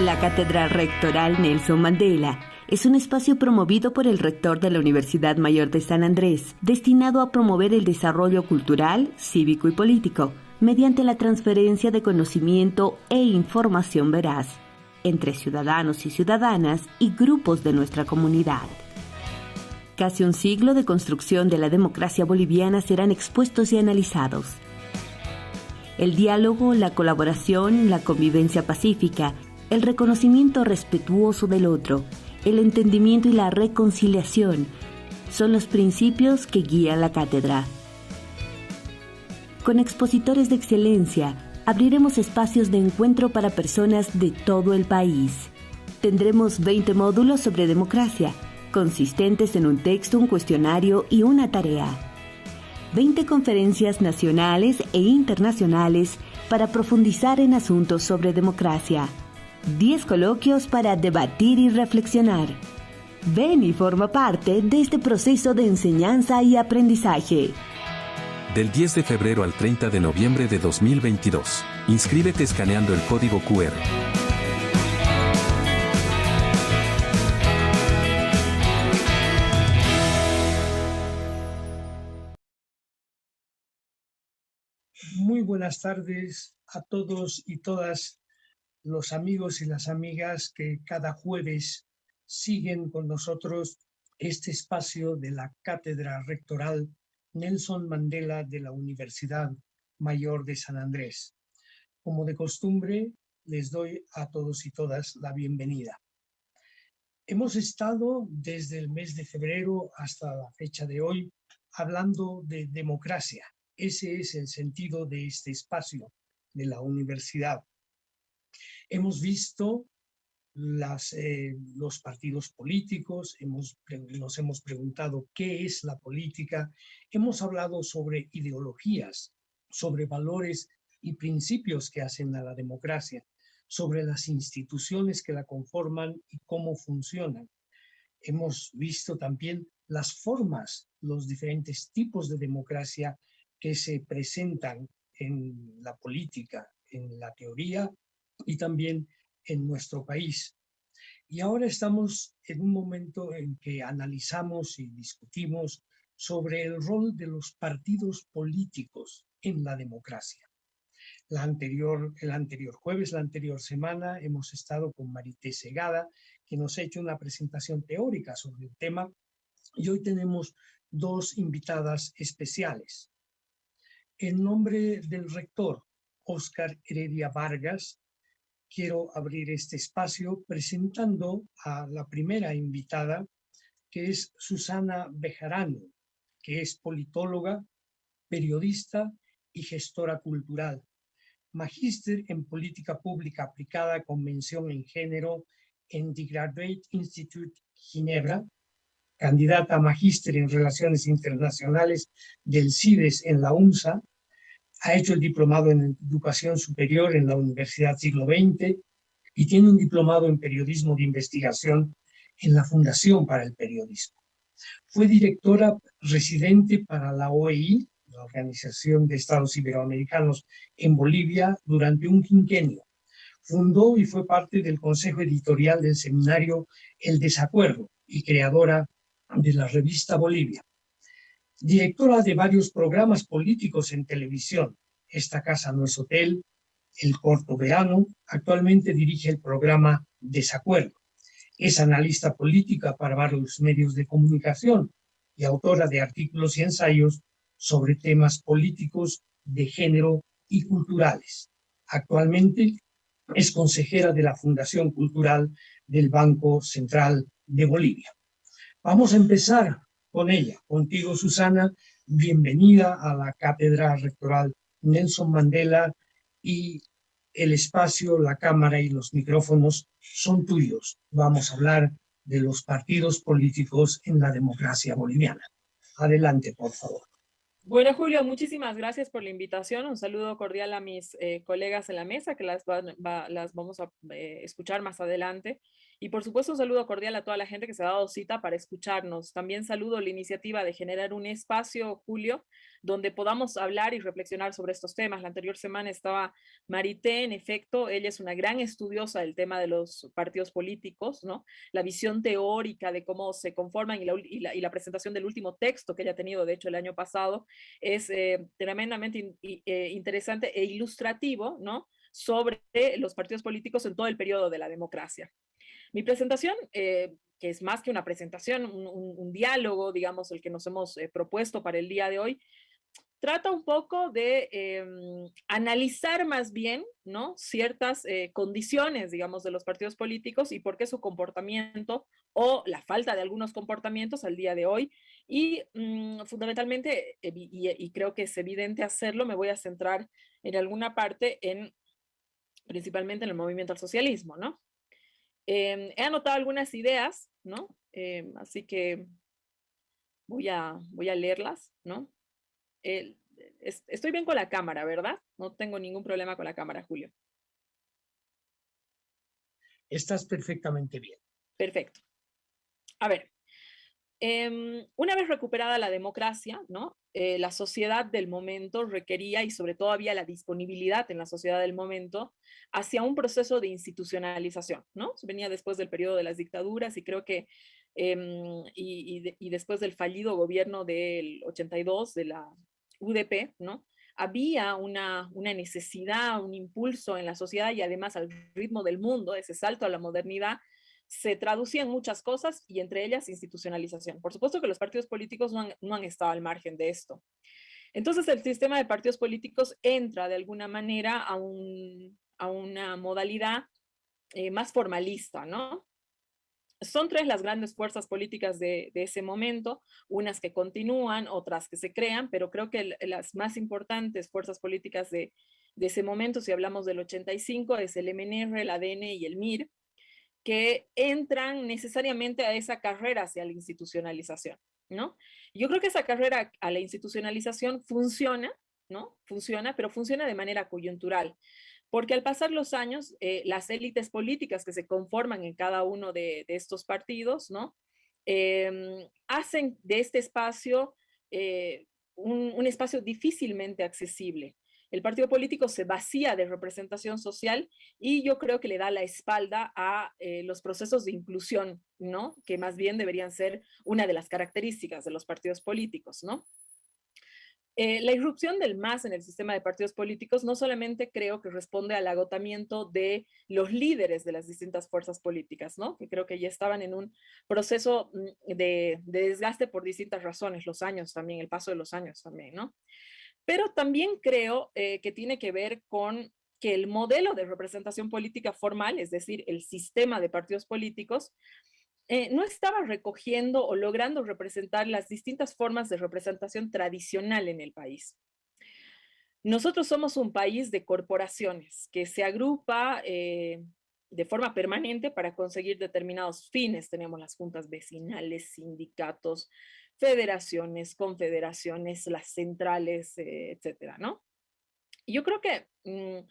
La Cátedra Rectoral Nelson Mandela es un espacio promovido por el rector de la Universidad Mayor de San Andrés, destinado a promover el desarrollo cultural, cívico y político, mediante la transferencia de conocimiento e información veraz entre ciudadanos y ciudadanas y grupos de nuestra comunidad. Casi un siglo de construcción de la democracia boliviana serán expuestos y analizados. El diálogo, la colaboración, la convivencia pacífica, el reconocimiento respetuoso del otro, el entendimiento y la reconciliación son los principios que guían la cátedra. Con expositores de excelencia, abriremos espacios de encuentro para personas de todo el país. Tendremos 20 módulos sobre democracia, consistentes en un texto, un cuestionario y una tarea. 20 conferencias nacionales e internacionales para profundizar en asuntos sobre democracia. 10 coloquios para debatir y reflexionar. Ven y forma parte de este proceso de enseñanza y aprendizaje. Del 10 de febrero al 30 de noviembre de 2022. Inscríbete escaneando el código QR. Muy buenas tardes a todos y todas los amigos y las amigas que cada jueves siguen con nosotros este espacio de la Cátedra Rectoral Nelson Mandela de la Universidad Mayor de San Andrés. Como de costumbre, les doy a todos y todas la bienvenida. Hemos estado desde el mes de febrero hasta la fecha de hoy hablando de democracia. Ese es el sentido de este espacio de la universidad. Hemos visto los partidos políticos, nos hemos preguntado qué es la política, hemos hablado sobre ideologías, sobre valores y principios que hacen a la democracia, sobre las instituciones que la conforman y cómo funcionan. Hemos visto también las formas, los diferentes tipos de democracia que se presentan en la política, en la teoría y también en nuestro país. Y ahora estamos en un momento en que analizamos y discutimos sobre el rol de los partidos políticos en la democracia. El anterior jueves, la anterior semana, hemos estado con Marité Segada, que nos ha hecho una presentación teórica sobre el tema, y hoy tenemos dos invitadas especiales. En nombre del rector, Óscar Heredia Vargas, quiero abrir este espacio presentando a la primera invitada, que es Susana Bejarano, que es politóloga, periodista y gestora cultural. Magíster en Política Pública Aplicada con mención en género en The Graduate Institute Ginebra, candidata a Magíster en Relaciones Internacionales del CIDES en la UNSA, ha hecho el diplomado en Educación Superior en la Universidad Siglo XX y tiene un diplomado en Periodismo de Investigación en la Fundación para el Periodismo. Fue directora residente para la OEI, la Organización de Estados Iberoamericanos en Bolivia, durante un quinquenio. Fundó y fue parte del consejo editorial del seminario El Desacuerdo y creadora de la revista Bolivia. Directora de varios programas políticos en televisión. Esta casa no es hotel, El Corto Verano. Actualmente dirige el programa Desacuerdo. Es analista política para varios medios de comunicación y autora de artículos y ensayos sobre temas políticos, de género y culturales. Actualmente es consejera de la Fundación Cultural del Banco Central de Bolivia. Vamos a empezar con ella. Contigo, Susana, bienvenida a la Cátedra Rectoral Nelson Mandela, y el espacio, la cámara y los micrófonos son tuyos. Vamos a hablar de los partidos políticos en la democracia boliviana. Adelante, por favor. Bueno, Julio, muchísimas gracias por la invitación. Un saludo cordial a mis colegas en la mesa, que las vamos a escuchar más adelante. Y por supuesto, un saludo cordial a toda la gente que se ha dado cita para escucharnos. También saludo la iniciativa de generar un espacio, Julio, donde podamos hablar y reflexionar sobre estos temas. La anterior semana estaba Marité, en efecto, ella es una gran estudiosa del tema de los partidos políticos, ¿no? La visión teórica de cómo se conforman y la presentación del último texto que ella ha tenido, de hecho, el año pasado, es tremendamente interesante e ilustrativo, ¿no? Sobre los partidos políticos en todo el periodo de la democracia. Mi presentación, que es más que una presentación, un diálogo, digamos, el que nos hemos propuesto para el día de hoy, trata un poco de analizar más bien, ¿no? Ciertas condiciones, digamos, de los partidos políticos y por qué su comportamiento o la falta de algunos comportamientos al día de hoy. Y fundamentalmente, y creo que es evidente hacerlo, me voy a centrar en alguna parte principalmente en el movimiento al socialismo, ¿no? He anotado algunas ideas, ¿no? Así que voy a leerlas, ¿no? Estoy bien con la cámara, ¿verdad? No tengo ningún problema con la cámara, Julio. Estás perfectamente bien. Perfecto. A ver, una vez recuperada la democracia, ¿no? La sociedad del momento requería, y sobre todo había la disponibilidad en la sociedad del momento, hacia un proceso de institucionalización, ¿no? Venía después del periodo de las dictaduras y creo que, y después del fallido gobierno del 82 de la UDP, ¿no? Había una necesidad, un impulso en la sociedad y además al ritmo del mundo, ese salto a la modernidad, se traducía en muchas cosas y entre ellas institucionalización. Por supuesto que los partidos políticos no han estado al margen de esto. Entonces el sistema de partidos políticos entra de alguna manera a una modalidad más formalista, ¿no? Son tres las grandes fuerzas políticas de ese momento, unas que continúan, otras que se crean, pero creo que las más importantes fuerzas políticas de ese momento, si hablamos del 85, es el MNR, el ADN y el MIR, que entran necesariamente a esa carrera hacia la institucionalización, ¿no? Yo creo que esa carrera a la institucionalización funciona, ¿no? Funciona, pero funciona de manera coyuntural, porque al pasar los años, las élites políticas que se conforman en cada uno de estos partidos, ¿no? Hacen de este espacio un espacio difícilmente accesible. El partido político se vacía de representación social y yo creo que le da la espalda a los procesos de inclusión, ¿no? Que más bien deberían ser una de las características de los partidos políticos, ¿no? La irrupción del MAS en el sistema de partidos políticos no solamente creo que responde al agotamiento de los líderes de las distintas fuerzas políticas, ¿no? Que creo que ya estaban en un proceso de desgaste por distintas razones, los años también, el paso de los años también, ¿no? Pero también creo que tiene que ver con que el modelo de representación política formal, es decir, el sistema de partidos políticos, no estaba recogiendo o logrando representar las distintas formas de representación tradicional en el país. Nosotros somos un país de corporaciones que se agrupa de forma permanente para conseguir determinados fines. Tenemos las juntas vecinales, sindicatos, federaciones, confederaciones, las centrales, etcétera, ¿no? Y yo creo que en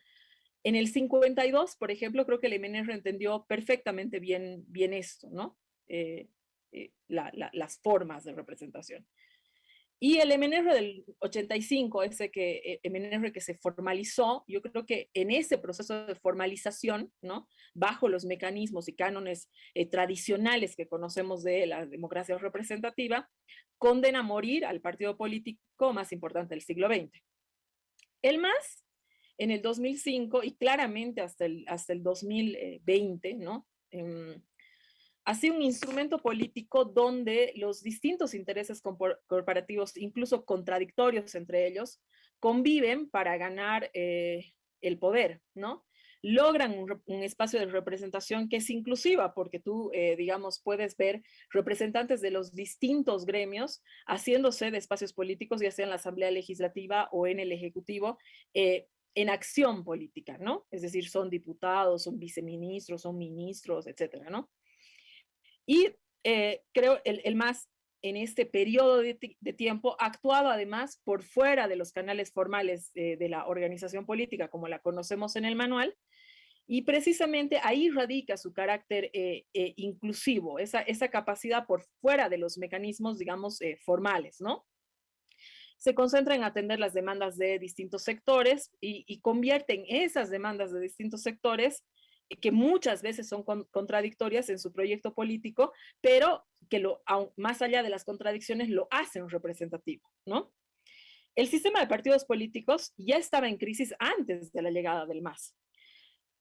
el 52, por ejemplo, creo que el MNR entendió perfectamente bien esto, ¿no? Las formas de representación. Y el MNR del 85, MNR que se formalizó, yo creo que en ese proceso de formalización, ¿no? Bajo los mecanismos y cánones tradicionales que conocemos de la democracia representativa, condena a morir al partido político más importante del siglo XX. El MAS, en el 2005 y claramente hasta el 2020, ¿no? Ha sido un instrumento político donde los distintos intereses corporativos, incluso contradictorios entre ellos, conviven para ganar el poder, ¿no? Logran un espacio de representación que es inclusiva, porque tú, digamos, puedes ver representantes de los distintos gremios haciéndose de espacios políticos, ya sea en la Asamblea Legislativa o en el Ejecutivo, en acción política, ¿no? Es decir, son diputados, son viceministros, son ministros, etcétera, ¿no? Y creo el MAS en este periodo de tiempo ha actuado además por fuera de los canales formales de la organización política como la conocemos en el manual, y precisamente ahí radica su carácter inclusivo, esa capacidad por fuera de los mecanismos, digamos, formales, ¿no? se concentra en atender las demandas de distintos sectores y convierten esas demandas de distintos sectores, que muchas veces son contradictorias en su proyecto político, pero que más allá de las contradicciones lo hacen representativo, ¿no? El sistema de partidos políticos ya estaba en crisis antes de la llegada del MAS.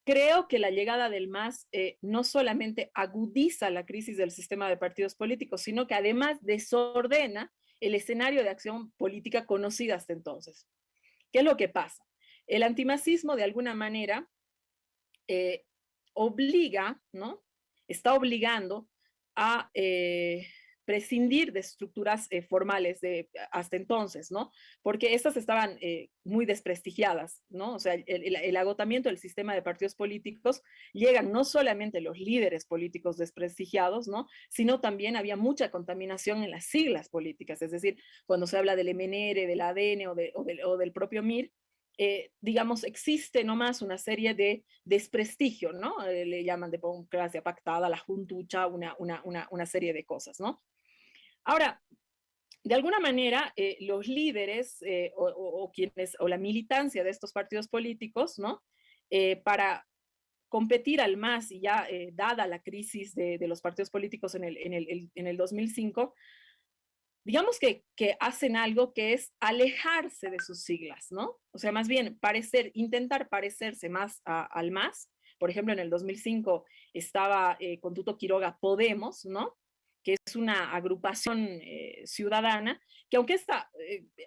Creo que la llegada del MAS no solamente agudiza la crisis del sistema de partidos políticos, sino que además desordena el escenario de acción política conocida hasta entonces. ¿Qué es lo que pasa? El antimasismo, de alguna manera, obliga, ¿no? Está obligando a prescindir de estructuras formales hasta entonces, ¿no? Porque estas estaban muy desprestigiadas, ¿no? O sea, el agotamiento del sistema de partidos políticos llegan no solamente los líderes políticos desprestigiados, ¿no? Sino también había mucha contaminación en las siglas políticas, es decir, cuando se habla del MNR, del ADN o del propio MIR, digamos, existe nomás una serie de desprestigio, ¿no? Le llaman democracia pactada, la juntucha, una serie de cosas, ¿no? Ahora, de alguna manera, los líderes o la militancia de estos partidos políticos, ¿no? Para competir al MAS y ya dada la crisis de los partidos políticos en el 2005, digamos que hacen algo que es alejarse de sus siglas, ¿no? O sea, más bien intentar parecerse más al MAS. Por ejemplo, en el 2005 estaba con Tuto Quiroga Podemos, ¿no? Que es una agrupación ciudadana, que aunque esta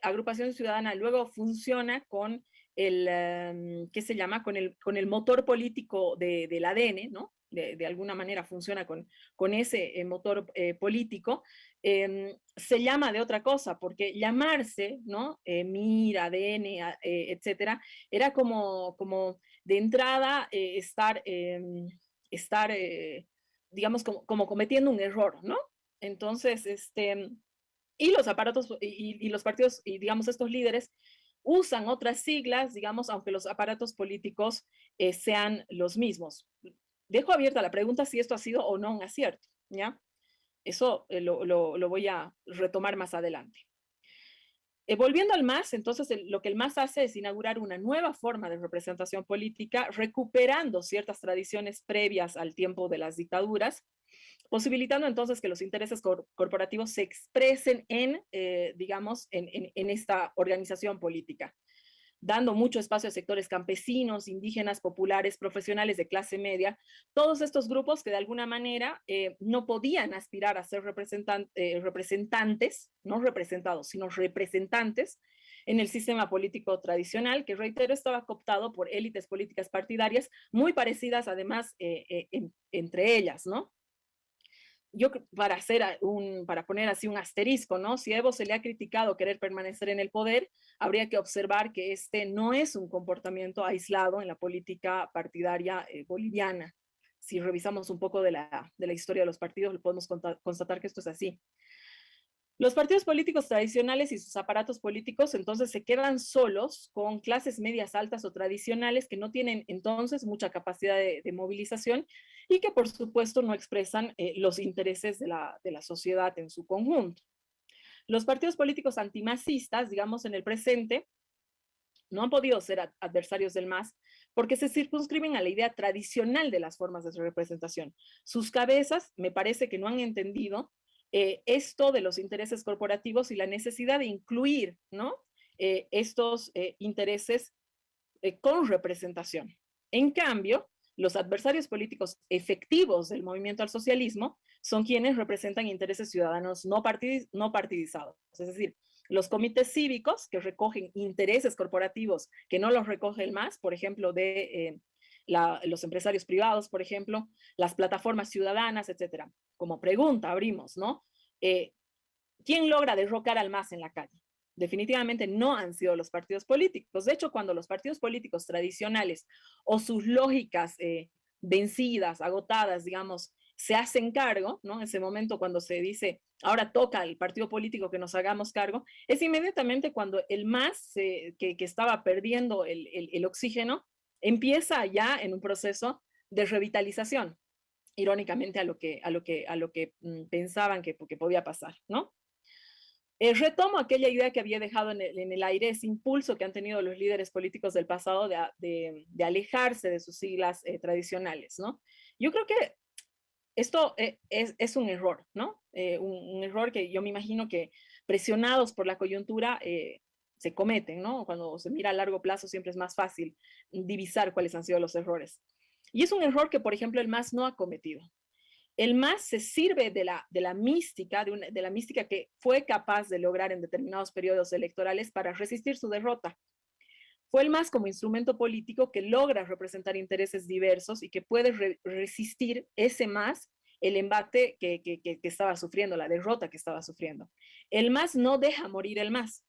agrupación ciudadana luego funciona con ¿qué se llama? Con el motor político del ADN, ¿no? De alguna manera funciona con ese motor político, se llama de otra cosa, porque llamarse, ¿no? MIR, ADN, etcétera, era como de entrada estar digamos, como cometiendo un error, ¿no? Entonces, y los aparatos y los partidos, y digamos, estos líderes usan otras siglas, digamos, aunque los aparatos políticos sean los mismos. Dejo abierta la pregunta si esto ha sido o no un acierto, ¿ya? Eso lo voy a retomar más adelante. Volviendo al MAS, entonces lo que el MAS hace es inaugurar una nueva forma de representación política, recuperando ciertas tradiciones previas al tiempo de las dictaduras, posibilitando entonces que los intereses corporativos se expresen digamos, en esta organización política, dando mucho espacio a sectores campesinos, indígenas, populares, profesionales de clase media, todos estos grupos que de alguna manera no podían aspirar a ser representantes, no representados, sino representantes en el sistema político tradicional, que reitero, estaba cooptado por élites políticas partidarias muy parecidas además entre ellas, ¿no? Yo para poner así un asterisco, ¿no? Si a Evo se le ha criticado querer permanecer en el poder, habría que observar que este no es un comportamiento aislado en la política partidaria boliviana. Si revisamos un poco de la historia de los partidos, podemos constatar que esto es así. Los partidos políticos tradicionales y sus aparatos políticos entonces se quedan solos con clases medias altas o tradicionales que no tienen entonces mucha capacidad de movilización y que por supuesto no expresan los intereses de la sociedad en su conjunto. Los partidos políticos antimasistas, digamos en el presente, no han podido ser adversarios del MAS porque se circunscriben a la idea tradicional de las formas de representación. Sus cabezas me parece que no han entendido esto de los intereses corporativos y la necesidad de incluir, ¿no? Estos intereses con representación. En cambio, los adversarios políticos efectivos del movimiento al socialismo son quienes representan intereses ciudadanos no partidizados. Es decir, los comités cívicos que recogen intereses corporativos que no los recoge el MAS, por ejemplo, de los empresarios privados, por ejemplo, las plataformas ciudadanas, etcétera. Como pregunta abrimos, ¿no? ¿Quién logra derrocar al MAS en la calle? Definitivamente no han sido los partidos políticos. De hecho, cuando los partidos políticos tradicionales o sus lógicas vencidas, agotadas, digamos, se hacen cargo, ¿no? En ese momento cuando se dice, ahora toca al partido político que nos hagamos cargo, es inmediatamente cuando el MAS, que estaba perdiendo el oxígeno, empieza ya en un proceso de revitalización, irónicamente a lo que pensaban que podía pasar, ¿no? Retomo aquella idea que había dejado en el aire, ese impulso que han tenido los líderes políticos del pasado de alejarse de sus siglas tradicionales, ¿no? Yo creo que esto es un error, ¿no? Un error que yo me imagino que presionados por la coyuntura se cometen, ¿no? Cuando se mira a largo plazo siempre es más fácil divisar cuáles han sido los errores. Y es un error que, por ejemplo, el MAS no ha cometido. El MAS se sirve de la mística, de la mística que fue capaz de lograr en determinados periodos electorales para resistir su derrota. Fue el MAS como instrumento político que logra representar intereses diversos y que puede resistir ese MAS el embate que estaba sufriendo, la derrota que estaba sufriendo. El MAS no deja morir el MAS,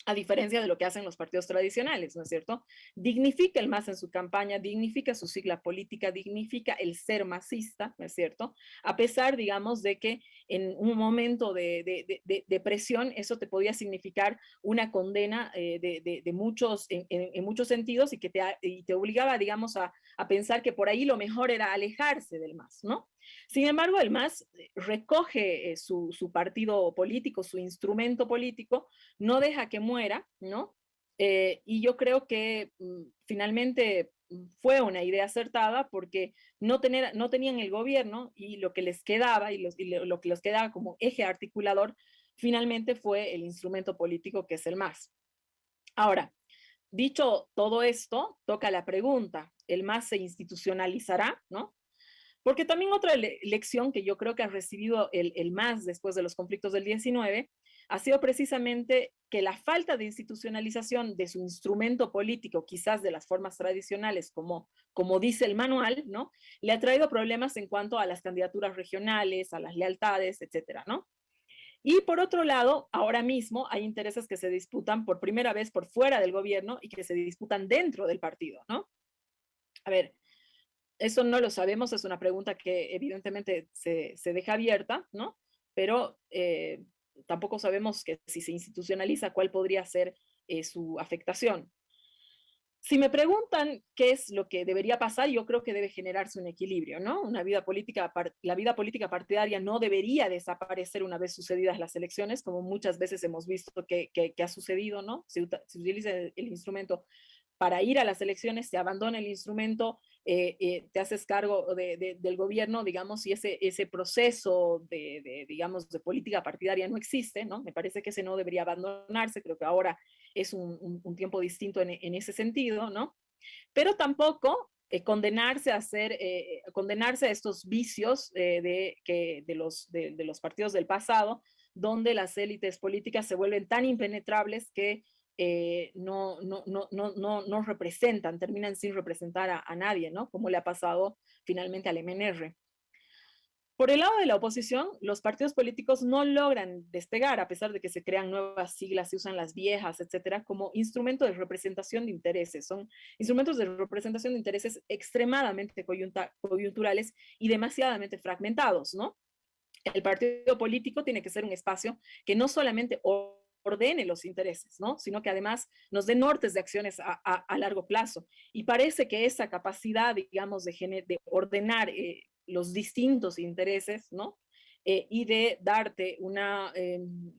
a diferencia de lo que hacen los partidos tradicionales, ¿no es cierto? Dignifica el MAS en su campaña, dignifica su sigla política, dignifica el ser masista, ¿no es cierto? A pesar, digamos, de que en un momento de presión eso te podía significar una condena de muchos, en muchos sentidos y que te obligaba, digamos, a pensar que por ahí lo mejor era alejarse del MAS, ¿no? Sin embargo, el MAS recoge su partido político, su instrumento político, no deja que muera, ¿no? Y yo creo que finalmente fue una idea acertada porque no tenían el gobierno y lo que les quedaba y lo que les quedaba como eje articulador finalmente fue el instrumento político que es el MAS. Ahora, dicho todo esto, toca la pregunta, ¿el MAS se institucionalizará, no? Porque también otra lección que yo creo que ha recibido el MAS después de los conflictos del 19 ha sido precisamente que la falta de institucionalización de su instrumento político, quizás de las formas tradicionales, como dice el manual, ¿no? Le ha traído problemas en cuanto a las candidaturas regionales, a las lealtades, etcétera, ¿no? Y por otro lado, ahora mismo hay intereses que se disputan por primera vez por fuera del gobierno y que se disputan dentro del partido, ¿no? A ver, eso no lo sabemos, es una pregunta que evidentemente se deja abierta, ¿no? Pero tampoco sabemos que si se institucionaliza, cuál podría ser su afectación. Si me preguntan qué es lo que debería pasar, yo creo que debe generarse un equilibrio, ¿no? La vida política partidaria no debería desaparecer una vez sucedidas las elecciones, como muchas veces hemos visto que ha sucedido, ¿no? Se utiliza el instrumento para ir a las elecciones, se abandona el instrumento, te haces cargo del gobierno, digamos, y ese proceso digamos, de política partidaria no existe, ¿no? Me parece que ese no debería abandonarse, creo que ahora es un tiempo distinto en ese sentido, ¿no? Pero tampoco condenarse a estos vicios de los partidos del pasado, donde las élites políticas se vuelven tan impenetrables que no representan, terminan sin representar a nadie, ¿no? Como le ha pasado finalmente al MNR. Por el lado de la oposición, los partidos políticos no logran despegar, a pesar de que se crean nuevas siglas, se usan las viejas, etcétera, como instrumento de representación de intereses. Son instrumentos de representación de intereses extremadamente coyunturales y demasiadamente fragmentados, ¿no? El partido político tiene que ser un espacio que no solamente ordene los intereses, ¿no? Sino que además nos dé nortes de acciones a largo plazo. Y parece que esa capacidad, digamos, de ordenar los distintos intereses, ¿no? Y de darte una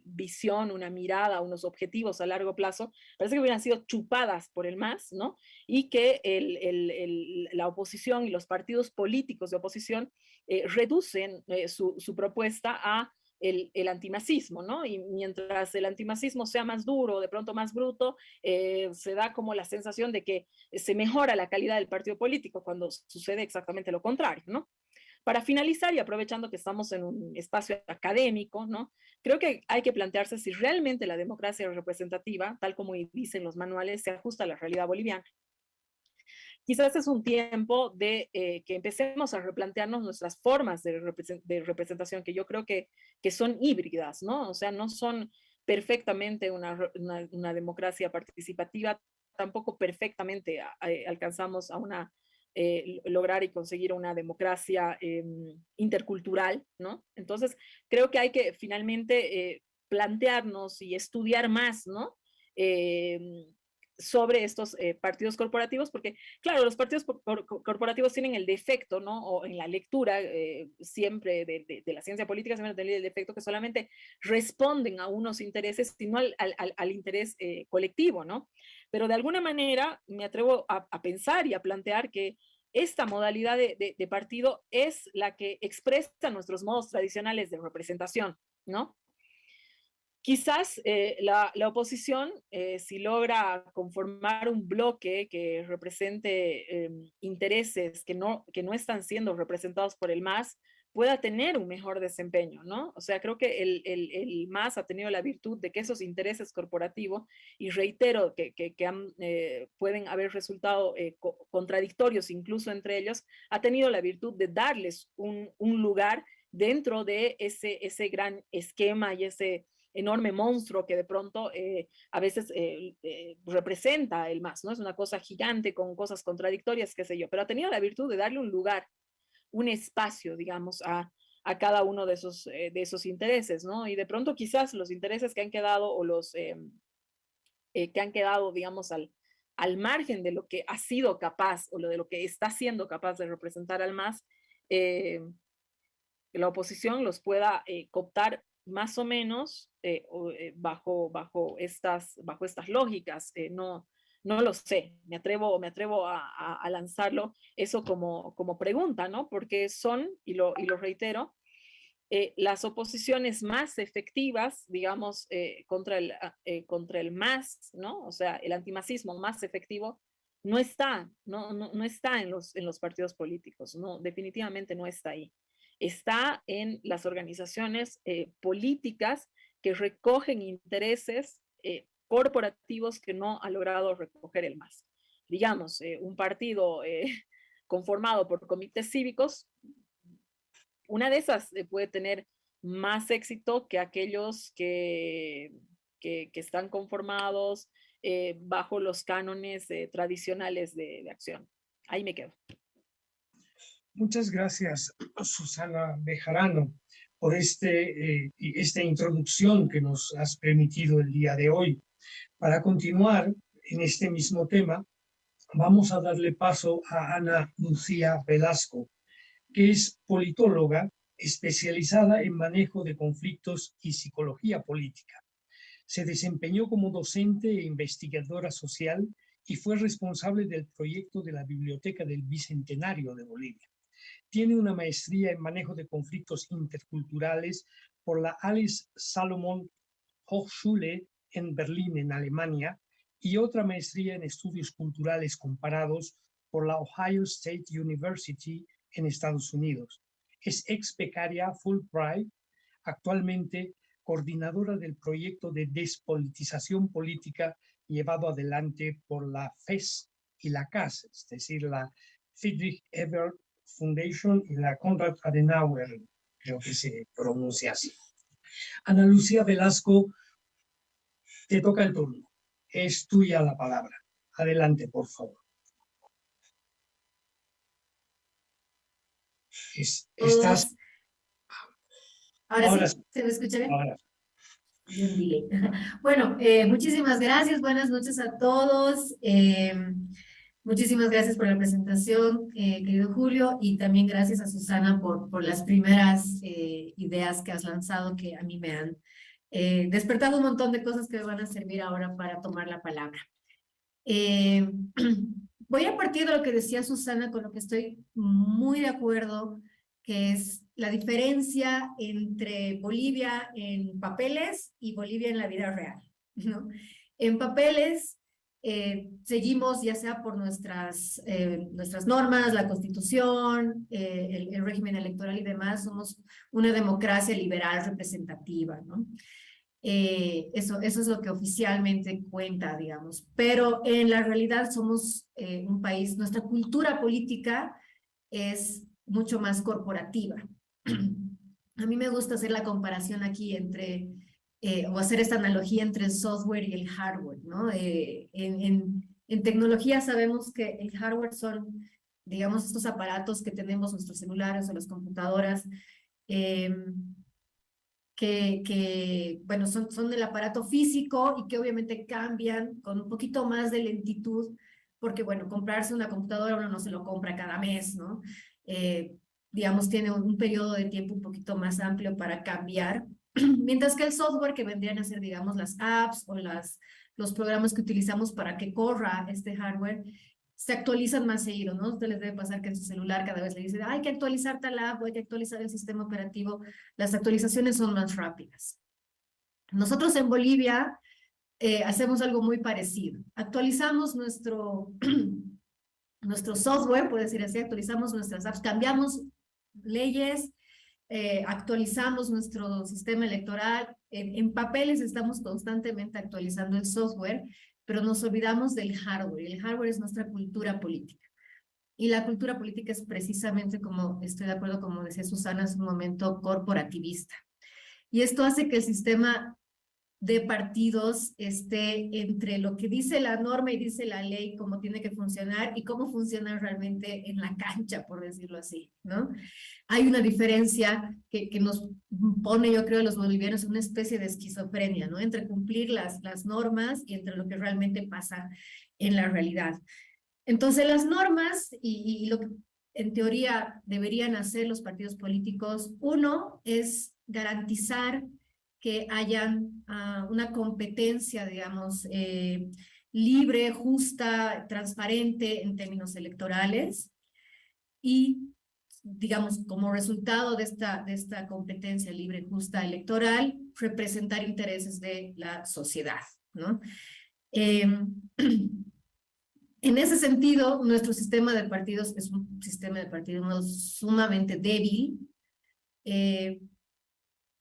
visión, una mirada, unos objetivos a largo plazo, parece que hubieran sido chupadas por el MAS, ¿no? Y que la oposición y los partidos políticos de oposición reducen su propuesta a el antimasismo, ¿no? Y mientras el antimasismo sea más duro, de pronto más bruto, se da como la sensación de que se mejora la calidad del partido político cuando sucede exactamente lo contrario, ¿no? Para finalizar, y aprovechando que estamos en un espacio académico, ¿no? Creo que hay que plantearse si realmente la democracia representativa, tal como dicen los manuales, se ajusta a la realidad boliviana. Quizás es un tiempo de que empecemos a replantearnos nuestras formas de representación, que yo creo que son híbridas, ¿no? O sea, no son perfectamente una democracia participativa, tampoco perfectamente alcanzamos a lograr y conseguir una democracia intercultural, ¿no? Entonces, creo que hay que finalmente plantearnos y estudiar más, ¿no? sobre estos partidos corporativos, porque, claro, los partidos corporativos tienen el defecto, ¿no? O en la lectura siempre de la ciencia política, siempre tienen el defecto que solamente responden a unos intereses, sino al interés colectivo, ¿no? Pero de alguna manera me atrevo a pensar y a plantear que esta modalidad de partido es la que expresa nuestros modos tradicionales de representación, ¿no? Quizás la oposición, si logra conformar un bloque que represente intereses que no están siendo representados por el MAS, pueda tener un mejor desempeño, ¿no? O sea, creo que el MAS ha tenido la virtud de que esos intereses corporativos, y reitero que pueden haber resultado contradictorios incluso entre ellos, ha tenido la virtud de darles un lugar dentro de ese gran esquema y ese enorme monstruo que de pronto a veces representa el MAS, ¿no? Es una cosa gigante con cosas contradictorias, qué sé yo, pero ha tenido la virtud de darle un lugar, un espacio, digamos, a cada uno de esos intereses, ¿no? Y de pronto quizás los intereses que han quedado o los que han quedado, digamos, al margen de lo que ha sido capaz o de lo que está siendo capaz de representar al MAS, la oposición los pueda cooptar más o menos bajo estas lógicas. No lo sé, me atrevo a lanzarlo eso como pregunta, ¿no? Porque son, y lo reitero, las oposiciones más efectivas, digamos, contra el MAS, ¿no? O sea, el antimasismo más efectivo no está en los partidos políticos, no, definitivamente no está ahí. Está en las organizaciones políticas que recogen intereses corporativos que no ha logrado recoger el MAS. Digamos, un partido conformado por comités cívicos, una de esas puede tener más éxito que aquellos que están conformados bajo los cánones tradicionales de acción. Ahí me quedo. Muchas gracias, Susana Bejarano, por esta introducción que nos has permitido el día de hoy. Para continuar en este mismo tema, vamos a darle paso a Ana Lucía Velasco, que es politóloga especializada en manejo de conflictos y psicología política. Se desempeñó como docente e investigadora social y fue responsable del proyecto de la Biblioteca del Bicentenario de Bolivia. Tiene una maestría en manejo de conflictos interculturales por la Alice Salomon Hochschule en Berlín, en Alemania, y otra maestría en estudios culturales comparados por la Ohio State University en Estados Unidos. Es ex becaria Fulbright, actualmente coordinadora del proyecto de despolitización política llevado adelante por la FES y la CAS, es decir, la Friedrich Ebert Foundation y la Konrad Adenauer, creo que se pronuncia así. Ana Lucía Velasco, te toca el turno. Es tuya la palabra. Adelante, por favor. Estás... Ahora sí, ¿se me escucha bien? Ahora. Bueno, muchísimas gracias, buenas noches a todos. Muchísimas gracias por la presentación, querido Julio, y también gracias a Susana por las primeras ideas que has lanzado, que a mí me han despertado un montón de cosas que me van a servir ahora para tomar la palabra. Voy a partir de lo que decía Susana, con lo que estoy muy de acuerdo, que es la diferencia entre Bolivia en papeles y Bolivia en la vida real, ¿no? En papeles seguimos, ya sea por nuestras normas, la Constitución, el régimen electoral y demás, somos una democracia liberal representativa, ¿no? Eso es lo que oficialmente cuenta, digamos. Pero en la realidad somos un país, nuestra cultura política es mucho más corporativa. A mí me gusta hacer la comparación aquí entre, o hacer esta analogía entre el software y el hardware, ¿no? En tecnología sabemos que el hardware son, digamos, estos aparatos que tenemos, nuestros celulares o las computadoras, bueno, son del aparato físico y que obviamente cambian con un poquito más de lentitud, porque bueno, comprarse una computadora uno no se lo compra cada mes, ¿no? Digamos, tiene un periodo de tiempo un poquito más amplio para cambiar, mientras que el software que vendrían a ser, digamos, las apps o los programas que utilizamos para que corra este hardware, se actualizan más seguido, ¿no? A ustedes les debe pasar que en su celular cada vez le dicen, hay que actualizar tal app, o hay que actualizar el sistema operativo. Las actualizaciones son más rápidas. Nosotros en Bolivia hacemos algo muy parecido. Actualizamos nuestro software, puede decir así, actualizamos nuestras apps, cambiamos leyes, actualizamos nuestro sistema electoral. En papeles estamos constantemente actualizando el software, pero nos olvidamos del hardware. El hardware es nuestra cultura política. Y la cultura política es precisamente, como estoy de acuerdo, como decía Susana hace un momento, corporativista. Y esto hace que el sistema de partidos esté entre lo que dice la norma y dice la ley, cómo tiene que funcionar y cómo funciona realmente en la cancha, por decirlo así, ¿no? Hay una diferencia que nos pone, yo creo, a los bolivianos en una especie de esquizofrenia, ¿no? Entre cumplir las normas y entre lo que realmente pasa en la realidad. Entonces, las normas y lo que en teoría deberían hacer los partidos políticos, uno es garantizar que hayan una competencia, digamos, libre, justa, transparente en términos electorales y, digamos, como resultado de esta competencia libre, justa, electoral, representar intereses de la sociedad, ¿no? En ese sentido, nuestro sistema de partidos es un sistema de partidos sumamente débil.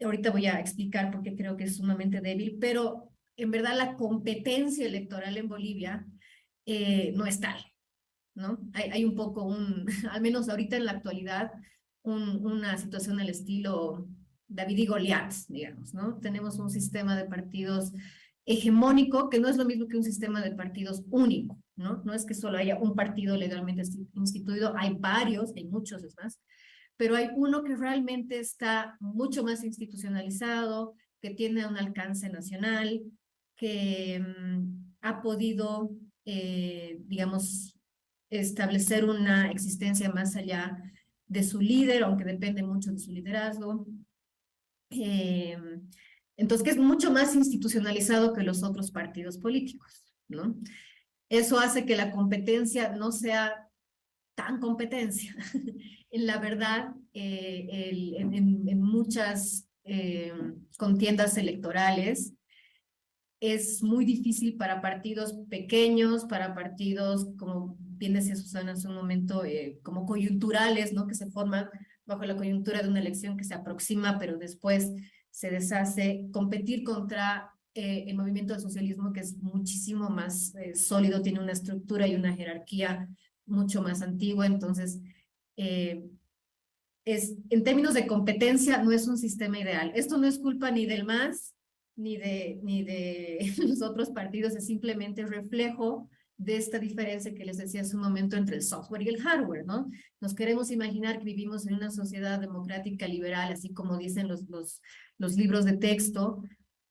Ahorita voy a explicar por qué creo que es sumamente débil, pero en verdad la competencia electoral en Bolivia no es tal, ¿no? Hay un poco al menos ahorita en la actualidad, una situación al estilo David y Goliat, digamos, ¿no? Tenemos un sistema de partidos hegemónico que no es lo mismo que un sistema de partidos único, ¿no? No es que solo haya un partido legalmente instituido, hay varios, hay muchos, es más, pero hay uno que realmente está mucho más institucionalizado, que tiene un alcance nacional, que ha podido, digamos, establecer una existencia más allá de su líder, aunque depende mucho de su liderazgo. Entonces, que es mucho más institucionalizado que los otros partidos políticos, ¿no? Eso hace que la competencia no sea tan competencia. En la verdad, en muchas contiendas electorales, es muy difícil para partidos pequeños, para partidos, como bien decía Susana hace un momento, como coyunturales, ¿no? Que se forman bajo la coyuntura de una elección que se aproxima, pero después se deshace, competir contra el movimiento del socialismo, que es muchísimo más sólido, tiene una estructura y una jerarquía mucho más antigua. Entonces, en términos de competencia, no es un sistema ideal. Esto no es culpa ni del MAS, ni de los otros partidos, es simplemente reflejo de esta diferencia que les decía hace un momento entre el software y el hardware, ¿no? Nos queremos imaginar que vivimos en una sociedad democrática liberal, así como dicen los libros de texto,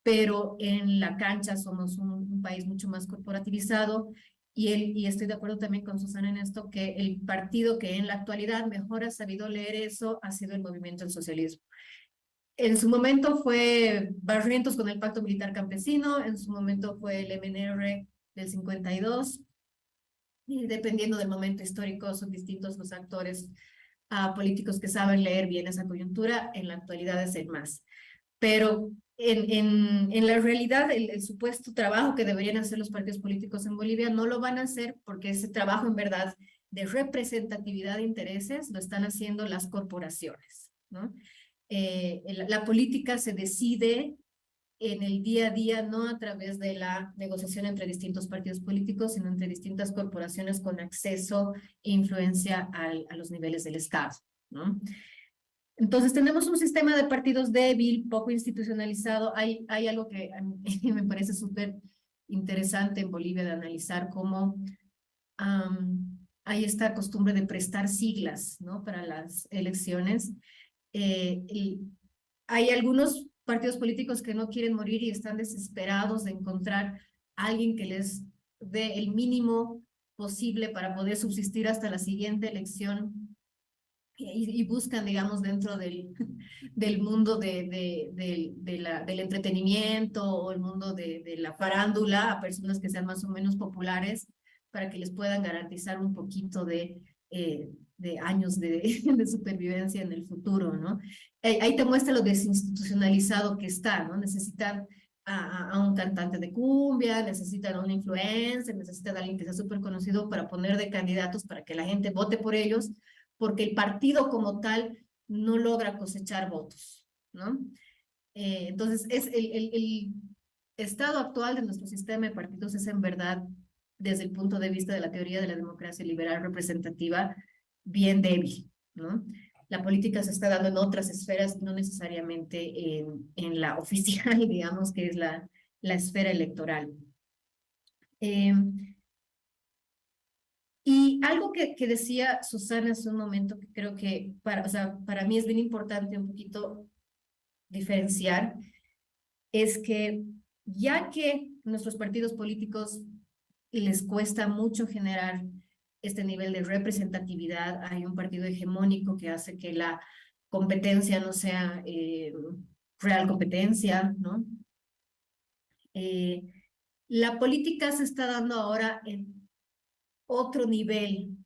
pero en la cancha somos un país mucho más corporativizado y estoy de acuerdo también con Susana en esto, que el partido que en la actualidad mejor ha sabido leer eso ha sido el movimiento del socialismo. En su momento fue Barrientos con el Pacto Militar Campesino, en su momento fue el MNR del 52, y dependiendo del momento histórico son distintos los actores políticos que saben leer bien esa coyuntura, en la actualidad es el MAS. Pero en la realidad, el supuesto trabajo que deberían hacer los partidos políticos en Bolivia no lo van a hacer porque ese trabajo en verdad de representatividad de intereses lo están haciendo las corporaciones, ¿no? La política se decide en el día a día, no a través de la negociación entre distintos partidos políticos, sino entre distintas corporaciones con acceso e influencia a los niveles del Estado, ¿no? Entonces tenemos un sistema de partidos débil, poco institucionalizado. Hay algo que a mí me parece súper interesante en Bolivia de analizar cómo hay esta costumbre de prestar siglas, ¿no? Para las elecciones. Y hay algunos partidos políticos que no quieren morir y están desesperados de encontrar a alguien que les dé el mínimo posible para poder subsistir hasta la siguiente elección y buscan, digamos, dentro del mundo del entretenimiento o el mundo de la farándula a personas que sean más o menos populares para que les puedan garantizar un poquito de años de supervivencia en el futuro, ¿no? Ahí te muestra lo desinstitucionalizado que está, ¿no? Necesitan a un cantante de cumbia, necesitan a un influencer, necesitan a alguien que sea súper conocido para poner de candidatos para que la gente vote por ellos, porque el partido como tal no logra cosechar votos, ¿no? Entonces, el estado actual de nuestro sistema de partidos es en verdad, desde el punto de vista de la teoría de la democracia liberal representativa, bien débil, ¿no? La política se está dando en otras esferas, no necesariamente en la oficial, digamos, que es la esfera electoral. Y algo que decía Susana hace un momento, que creo que para mí es bien importante un poquito diferenciar, es que ya que nuestros partidos políticos les cuesta mucho generar este nivel de representatividad, hay un partido hegemónico que hace que la competencia no sea real competencia, ¿no? La política se está dando ahora en otro nivel,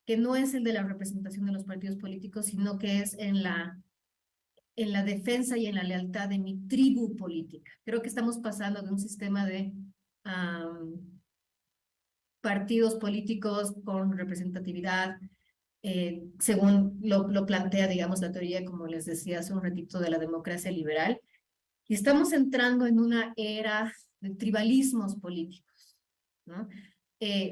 que no es el de la representación de los partidos políticos, sino que es en la defensa y en la lealtad de mi tribu política. Creo que estamos pasando de un sistema de partidos políticos con representatividad, según lo plantea, digamos, la teoría, como les decía hace un ratito, de la democracia liberal, y estamos entrando en una era de tribalismos políticos, ¿no?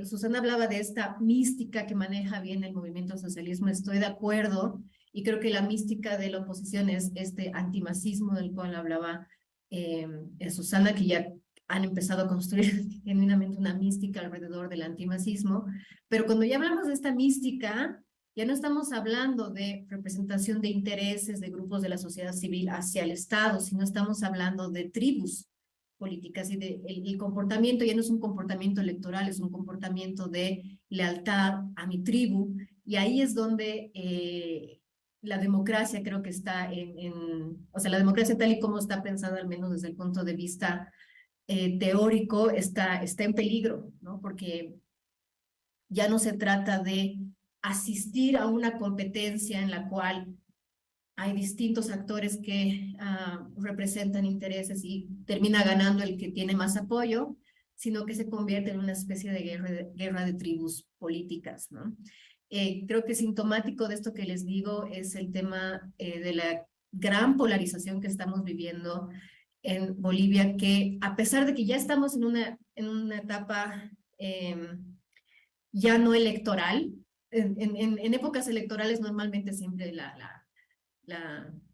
Susana hablaba de esta mística que maneja bien el movimiento socialismo, estoy de acuerdo, y creo que la mística de la oposición es este antimasismo del cual hablaba Susana, que ya han empezado a construir genuinamente una mística alrededor del antimasismo, pero cuando ya hablamos de esta mística, ya no estamos hablando de representación de intereses de grupos de la sociedad civil hacia el Estado, sino estamos hablando de tribus políticas y el comportamiento ya no es un comportamiento electoral, es un comportamiento de lealtad a mi tribu, y ahí es donde la democracia creo que está o sea, la democracia tal y como está pensada, al menos desde el punto de vista teórico, está en peligro, ¿no? Porque ya no se trata de asistir a una competencia en la cual hay distintos actores que representan intereses y termina ganando el que tiene más apoyo, sino que se convierte en una especie de guerra de tribus políticas, ¿no? Creo que sintomático de esto que les digo es el tema de la gran polarización que estamos viviendo en Bolivia, que a pesar de que ya estamos en una etapa ya no electoral, en épocas electorales normalmente siempre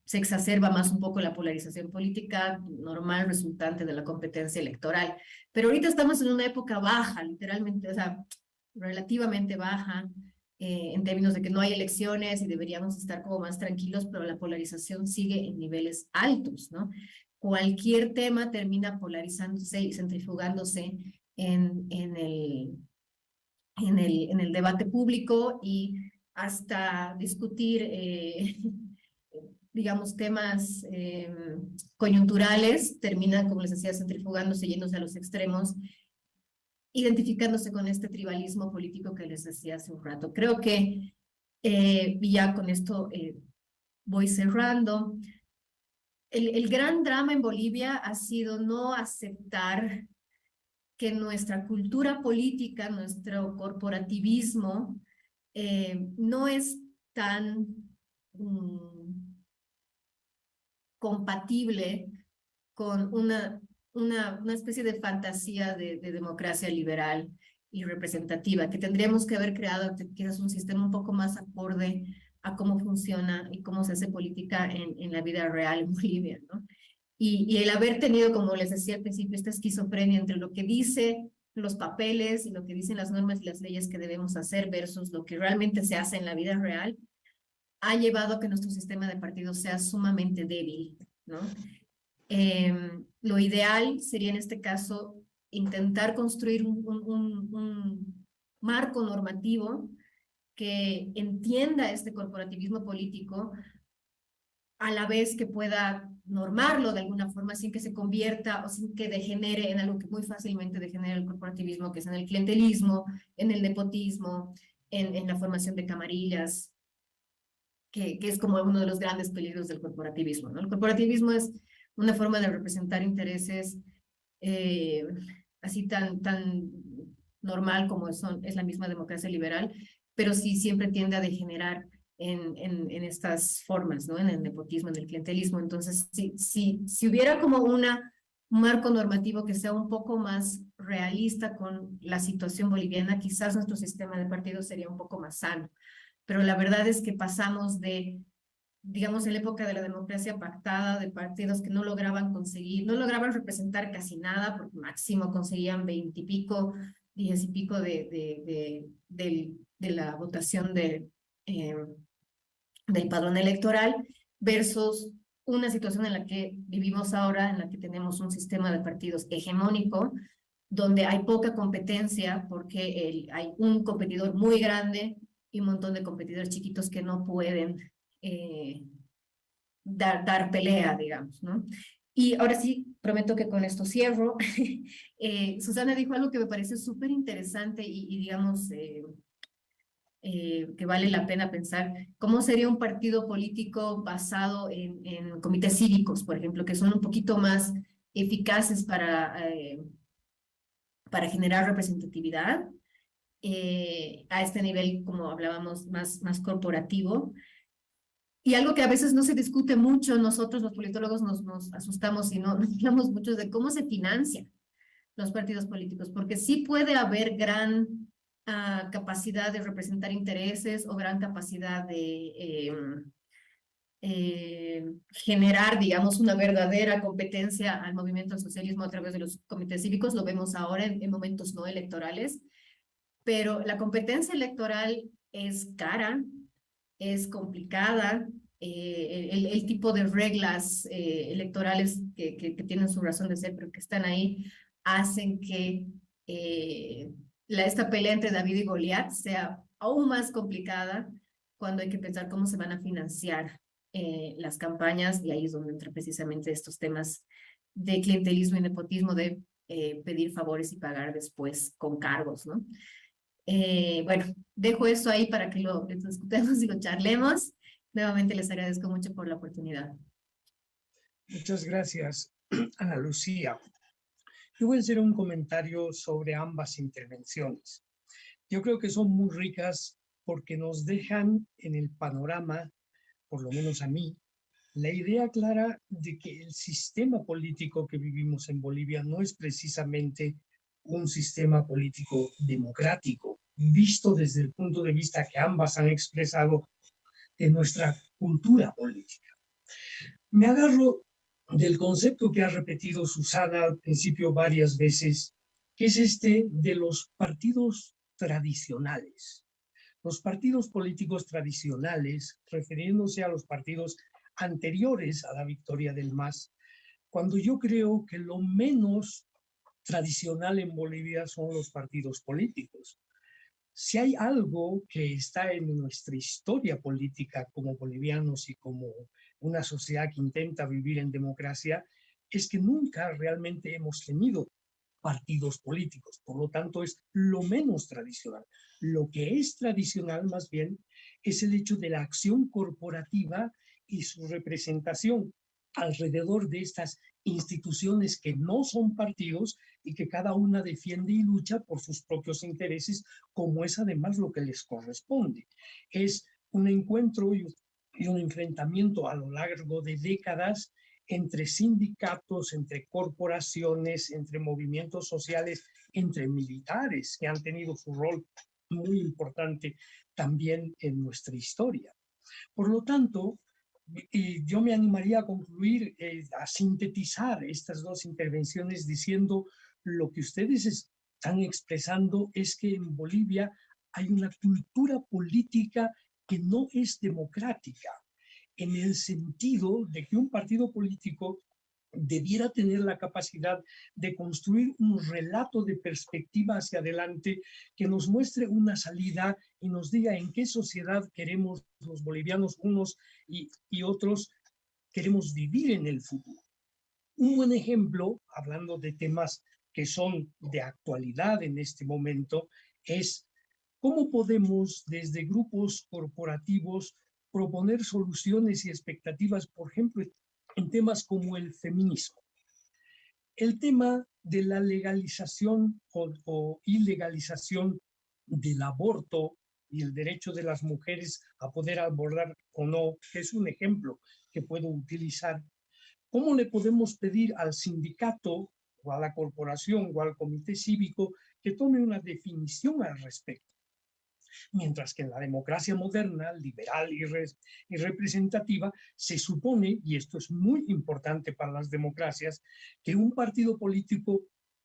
se exacerba más un poco la polarización política normal resultante de la competencia electoral. Pero ahorita estamos en una época baja, literalmente, o sea, relativamente baja, en términos de que no hay elecciones y deberíamos estar como más tranquilos, pero la polarización sigue en niveles altos, ¿no? Cualquier tema termina polarizándose y centrifugándose en el debate público, y hasta discutir digamos, temas coyunturales, terminan, como les decía, centrifugándose, yéndose a los extremos, identificándose con este tribalismo político que les decía hace un rato. Creo que ya con esto voy cerrando. El gran drama en Bolivia ha sido no aceptar que nuestra cultura política, nuestro corporativismo, no es tan compatible con una especie de fantasía de democracia liberal y representativa, que tendríamos que haber creado quizás un sistema un poco más acorde a cómo funciona y cómo se hace política en la vida real en Bolivia, ¿no? Y el haber tenido, como les decía al principio, esta esquizofrenia entre lo que dice los papeles y lo que dicen las normas y las leyes que debemos hacer versus lo que realmente se hace en la vida real, ha llevado a que nuestro sistema de partidos sea sumamente débil, ¿no? Lo ideal sería en este caso intentar construir un marco normativo que entienda este corporativismo político, a la vez que pueda normarlo de alguna forma sin que se convierta o sin que degenere en algo que muy fácilmente degenera el corporativismo, que es en el clientelismo, en el nepotismo, en la formación de camarillas, que es como uno de los grandes peligros del corporativismo, ¿no? El corporativismo es una forma de representar intereses eh, así tan normal como es la misma democracia liberal, pero sí siempre tiende a degenerar en estas formas, ¿no? En el nepotismo, en el clientelismo. Entonces, si hubiera como un marco normativo que sea un poco más realista con la situación boliviana, quizás nuestro sistema de partidos sería un poco más sano. Pero la verdad es que pasamos de, digamos, en la época de la democracia pactada, de partidos que no lograban conseguir, no lograban representar casi nada, porque máximo conseguían 20 y pico, 10 y pico de la votación del padrón electoral, versus una situación en la que vivimos ahora, en la que tenemos un sistema de partidos hegemónico, donde hay poca competencia porque hay un competidor muy grande y un montón de competidores chiquitos que no pueden eh, dar pelea, digamos, ¿no? Y ahora sí, prometo que con esto cierro. Susana dijo algo que me pareció súper interesante y digamos, que vale la pena pensar, ¿cómo sería un partido político basado en comités cívicos, por ejemplo, que son un poquito más eficaces para generar representatividad a este nivel, como hablábamos, más corporativo? Y algo que a veces no se discute mucho, nosotros los politólogos nos asustamos y no hablamos mucho de cómo se financian los partidos políticos, porque sí puede haber gran capacidad de representar intereses o gran capacidad de generar, digamos, una verdadera competencia al movimiento al socialismo a través de los comités cívicos. Lo vemos ahora en momentos no electorales, pero la competencia electoral es cara, es complicada. El tipo de reglas electorales que tienen su razón de ser, pero que están ahí, hacen que esta pelea entre David y Goliat sea aún más complicada cuando hay que pensar cómo se van a financiar las campañas, y ahí es donde entran precisamente estos temas de clientelismo y nepotismo, de pedir favores y pagar después con cargos, ¿no? Bueno, dejo eso ahí para que lo discutamos y lo charlemos. Nuevamente les agradezco mucho por la oportunidad. Muchas gracias, Ana Lucía. Yo voy a hacer un comentario sobre ambas intervenciones. Yo creo que son muy ricas porque nos dejan en el panorama, por lo menos a mí, la idea clara de que el sistema político que vivimos en Bolivia no es precisamente un sistema político democrático, visto desde el punto de vista que ambas han expresado de nuestra cultura política. Me agarro del concepto que ha repetido Susana al principio varias veces, que es este de los partidos tradicionales. Los partidos políticos tradicionales, refiriéndose a los partidos anteriores a la victoria del MAS, cuando yo creo que lo menos tradicional en Bolivia son los partidos políticos. Si hay algo que está en nuestra historia política como bolivianos y como una sociedad que intenta vivir en democracia, es que nunca realmente hemos tenido partidos políticos. Por lo tanto, es lo menos tradicional. Lo que es tradicional, más bien, es el hecho de la acción corporativa y su representación alrededor de estas instituciones que no son partidos y que cada una defiende y lucha por sus propios intereses, como es además lo que les corresponde. Es un encuentro y un enfrentamiento a lo largo de décadas entre sindicatos, entre corporaciones, entre movimientos sociales, entre militares que han tenido su rol muy importante también en nuestra historia. Por lo tanto, yo me animaría a concluir, a sintetizar estas dos intervenciones diciendo lo que ustedes están expresando es que en Bolivia hay una cultura política que no es democrática, en el sentido de que un partido político debiera tener la capacidad de construir un relato de perspectiva hacia adelante que nos muestre una salida y nos diga en qué sociedad queremos los bolivianos unos y otros queremos vivir en el futuro. Un buen ejemplo, hablando de temas que son de actualidad en este momento, es cómo podemos desde grupos corporativos proponer soluciones y expectativas, por ejemplo, en temas como el feminismo. El tema de la legalización o ilegalización del aborto y el derecho de las mujeres a poder abortar o no, que es un ejemplo que puedo utilizar. ¿Cómo le podemos pedir al sindicato o a la corporación o al comité cívico que tome una definición al respecto? Mientras que en la democracia moderna, liberal y representativa, se supone, y esto es muy importante para las democracias, que un partido político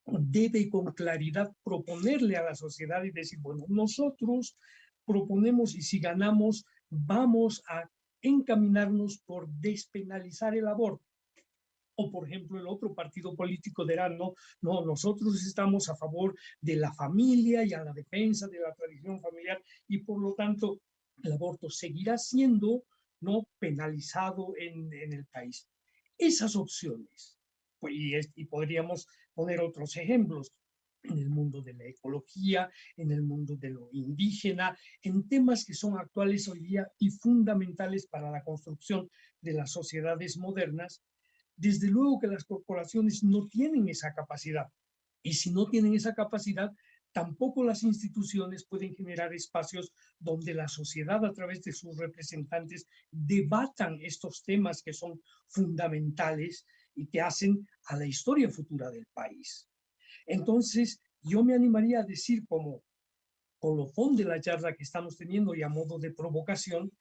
debe con claridad proponerle a la sociedad y decir, bueno, nosotros proponemos y si ganamos, vamos a encaminarnos por despenalizar el aborto. O, por ejemplo, el otro partido político dirá, no, nosotros estamos a favor de la familia y a la defensa de la tradición familiar y, por lo tanto, el aborto seguirá siendo no penalizado en el país. Esas opciones, pues, y podríamos poner otros ejemplos, en el mundo de la ecología, en el mundo de lo indígena, en temas que son actuales hoy día y fundamentales para la construcción de las sociedades modernas. Desde luego que las corporaciones no tienen esa capacidad. Y si no tienen esa capacidad, tampoco las instituciones pueden generar espacios donde la sociedad, a través de sus representantes, debatan estos temas que son fundamentales y que hacen a la historia futura del país. Entonces, yo me animaría a decir, como colofón de la charla que estamos teniendo y a modo de provocación,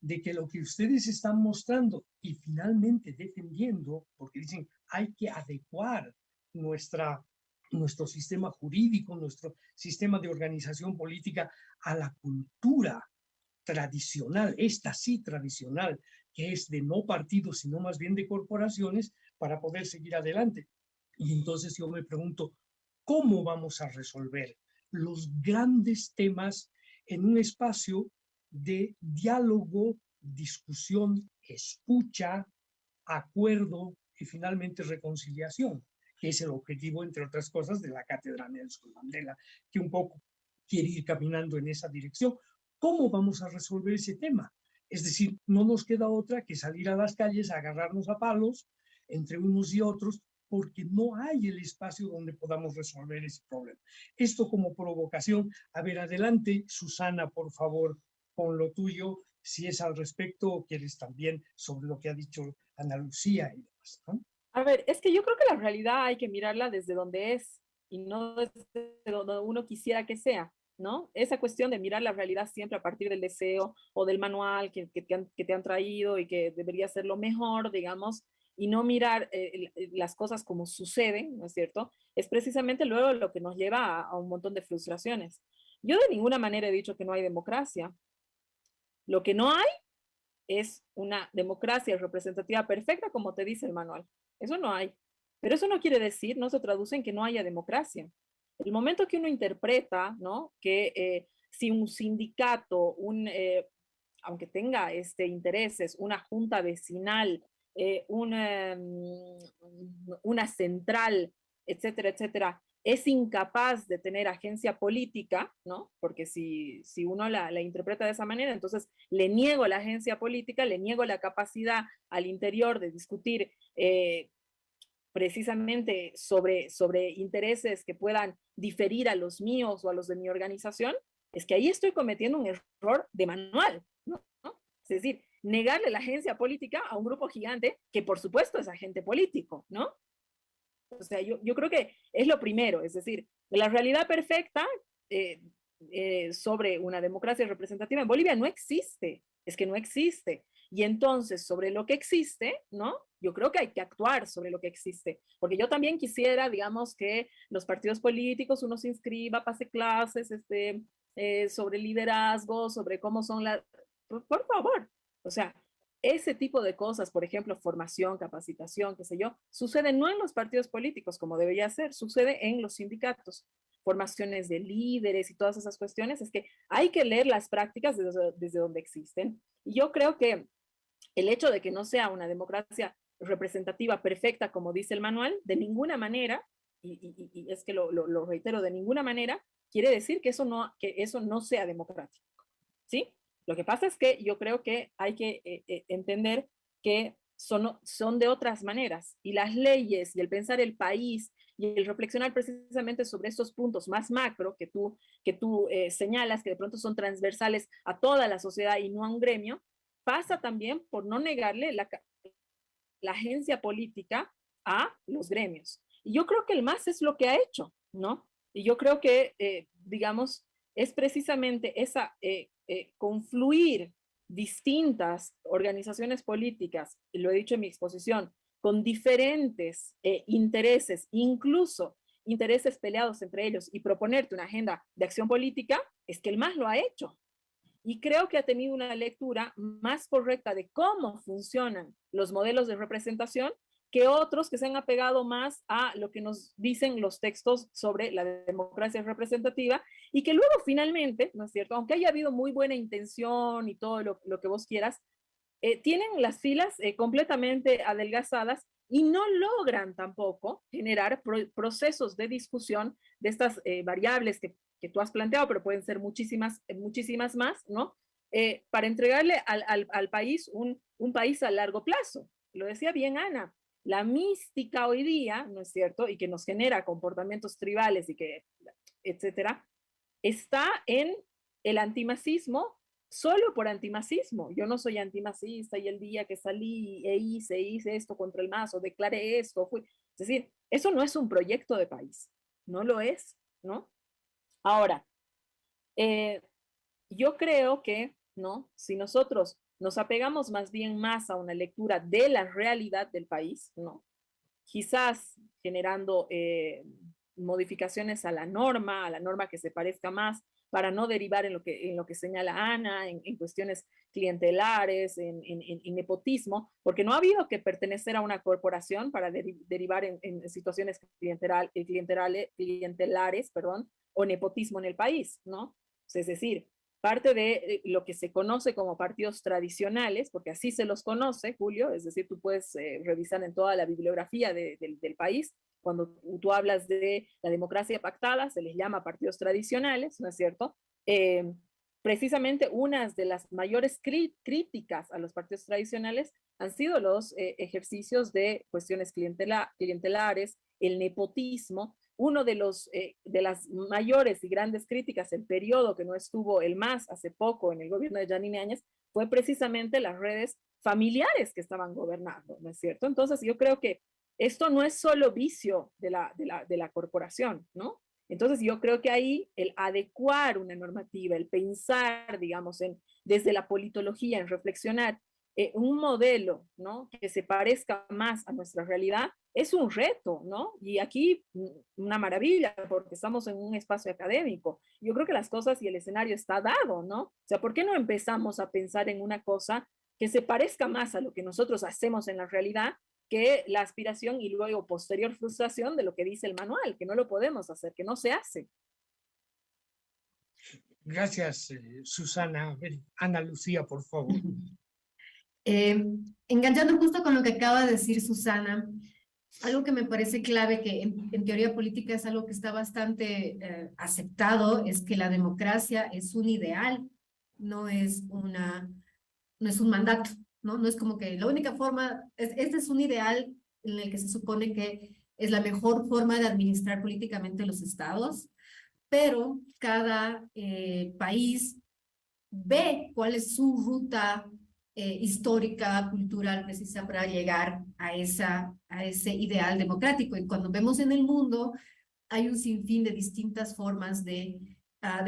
de que lo que ustedes están mostrando y finalmente defendiendo, porque dicen hay que adecuar nuestro sistema jurídico, nuestro sistema de organización política a la cultura tradicional, esta sí tradicional, que es de no partidos, sino más bien de corporaciones, para poder seguir adelante. Y entonces yo me pregunto, ¿cómo vamos a resolver los grandes temas en un espacio de diálogo, discusión, escucha, acuerdo y finalmente reconciliación, que es el objetivo, entre otras cosas, de la Cátedra Nelson Mandela, que un poco quiere ir caminando en esa dirección? ¿Cómo vamos a resolver ese tema? Es decir, no nos queda otra que salir a las calles a agarrarnos a palos entre unos y otros, porque no hay el espacio donde podamos resolver ese problema. Esto como provocación. A ver, adelante, Susana, por favor, con lo tuyo, si es al respecto o quieres también sobre lo que ha dicho Ana Lucía y demás, ¿no? A ver, es que yo creo que la realidad hay que mirarla desde donde es y no desde donde uno quisiera que sea, ¿no? Esa cuestión de mirar la realidad siempre a partir del deseo o del manual que te han traído y que debería ser lo mejor, digamos, y no mirar las cosas como suceden, ¿no es cierto? Es precisamente luego lo que nos lleva a un montón de frustraciones. Yo de ninguna manera he dicho que no hay democracia. Lo que no hay es una democracia representativa perfecta, como te dice el manual. Eso no hay. Pero eso no quiere decir, no se traduce en que no haya democracia. El momento que uno interpreta, ¿no? Que si un sindicato, aunque tenga intereses, una junta vecinal, una central, etcétera, etcétera, es incapaz de tener agencia política, ¿no? Porque si uno la interpreta de esa manera, entonces le niego la agencia política, le niego la capacidad al interior de discutir precisamente sobre intereses que puedan diferir a los míos o a los de mi organización, es que ahí estoy cometiendo un error de manual, ¿no? Es decir, negarle la agencia política a un grupo gigante que por supuesto es agente político, ¿no? O sea, yo creo que es lo primero, es decir, la realidad perfecta sobre una democracia representativa en Bolivia no existe, es que no existe. Y entonces, sobre lo que existe, ¿no? Yo creo que hay que actuar sobre lo que existe, porque yo también quisiera, digamos, que los partidos políticos, uno se inscriba, pase clases sobre liderazgo, sobre cómo son las... Por favor, o sea, ese tipo de cosas, por ejemplo, formación, capacitación, qué sé yo, sucede no en los partidos políticos como debería ser, sucede en los sindicatos, formaciones de líderes y todas esas cuestiones. Es que hay que leer las prácticas desde donde existen. Y yo creo que el hecho de que no sea una democracia representativa perfecta, como dice el manual, de ninguna manera, y es que lo reitero, de ninguna manera, quiere decir que eso no sea democrático, ¿sí? Lo que pasa es que yo creo que hay que entender que son de otras maneras, y las leyes y el pensar el país y el reflexionar precisamente sobre estos puntos más macro que tú señalas, que de pronto son transversales a toda la sociedad y no a un gremio, pasa también por no negarle la agencia política a los gremios. Y yo creo que el MAS es lo que ha hecho, ¿no? Y yo creo que, digamos, es precisamente esa confluir distintas organizaciones políticas, y lo he dicho en mi exposición, con diferentes intereses, incluso intereses peleados entre ellos, y proponerte una agenda de acción política, es que el MAS lo ha hecho. Y creo que ha tenido una lectura más correcta de cómo funcionan los modelos de representación que otros que se han apegado más a lo que nos dicen los textos sobre la democracia representativa y que luego finalmente, ¿no es cierto?, aunque haya habido muy buena intención y todo lo que vos quieras, tienen las filas completamente adelgazadas y no logran tampoco generar procesos de discusión de estas variables que tú has planteado, pero pueden ser muchísimas más, ¿no? Para entregarle al país un país a largo plazo. Lo decía bien Ana, la mística hoy día, ¿no es cierto?, y que nos genera comportamientos tribales y que, etcétera, está en el antimasismo solo por antimasismo. Yo no soy antimasista y el día que salí hice esto contra el MAS o declaré esto, fui. Es decir, eso no es un proyecto de país, no lo es, ¿no? Ahora, yo creo que, ¿no? Si nosotros nos apegamos más bien más a una lectura de la realidad del país, ¿no? Quizás generando modificaciones a la norma que se parezca más, para no derivar en lo que señala Ana, en cuestiones clientelares, en nepotismo, porque no ha habido que pertenecer a una corporación para derivar en situaciones clientelares, perdón, o nepotismo en el país, ¿no? Es decir, parte de lo que se conoce como partidos tradicionales, porque así se los conoce, Julio, es decir, tú puedes revisar en toda la bibliografía del país, cuando tú hablas de la democracia pactada, se les llama partidos tradicionales, ¿no es cierto? Precisamente unas de las mayores críticas a los partidos tradicionales han sido los ejercicios de cuestiones clientelares, el nepotismo. Uno de las mayores y grandes críticas, el periodo que no estuvo el MAS hace poco en el gobierno de Yanine Áñez, fue precisamente las redes familiares que estaban gobernando, ¿no es cierto? Entonces yo creo que esto no es solo vicio de la corporación, ¿no? Entonces yo creo que ahí el adecuar una normativa, el pensar, digamos, desde la politología, en reflexionar un modelo, ¿no?, que se parezca más a nuestra realidad, es un reto, ¿no? Y aquí una maravilla, porque estamos en un espacio académico. Yo creo que las cosas y el escenario está dado, ¿no? O sea, ¿por qué no empezamos a pensar en una cosa que se parezca más a lo que nosotros hacemos en la realidad que la aspiración y luego posterior frustración de lo que dice el manual, que no lo podemos hacer, que no se hace? Gracias, Susana. Ana Lucía, por favor. Enganchando justo con lo que acaba de decir Susana, algo que me parece clave, que en teoría política es algo que está bastante aceptado, es que la democracia es un ideal, no es un mandato, ¿no? No es como que la única forma, este es un ideal en el que se supone que es la mejor forma de administrar políticamente los estados, pero cada país ve cuál es su ruta histórica, cultural, precisa para llegar a ese ideal democrático. Y cuando vemos en el mundo, hay un sinfín de distintas formas de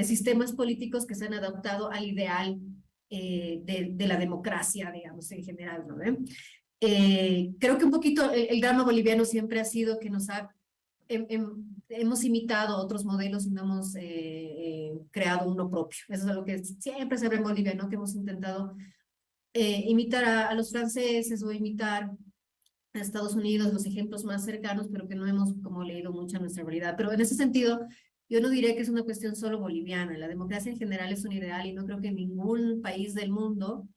sistemas políticos que se han adaptado al ideal de la democracia, digamos, en general, ¿no? Creo que un poquito el drama boliviano siempre ha sido que hemos imitado otros modelos y no hemos creado uno propio. Eso es algo que siempre se ve en Bolivia, ¿no? Que hemos intentado imitar a los franceses o imitar a Estados Unidos, los ejemplos más cercanos, pero que no hemos como leído mucho en nuestra realidad. Pero en ese sentido, yo no diré que es una cuestión solo boliviana. La democracia en general es un ideal y no creo que en ningún país del mundo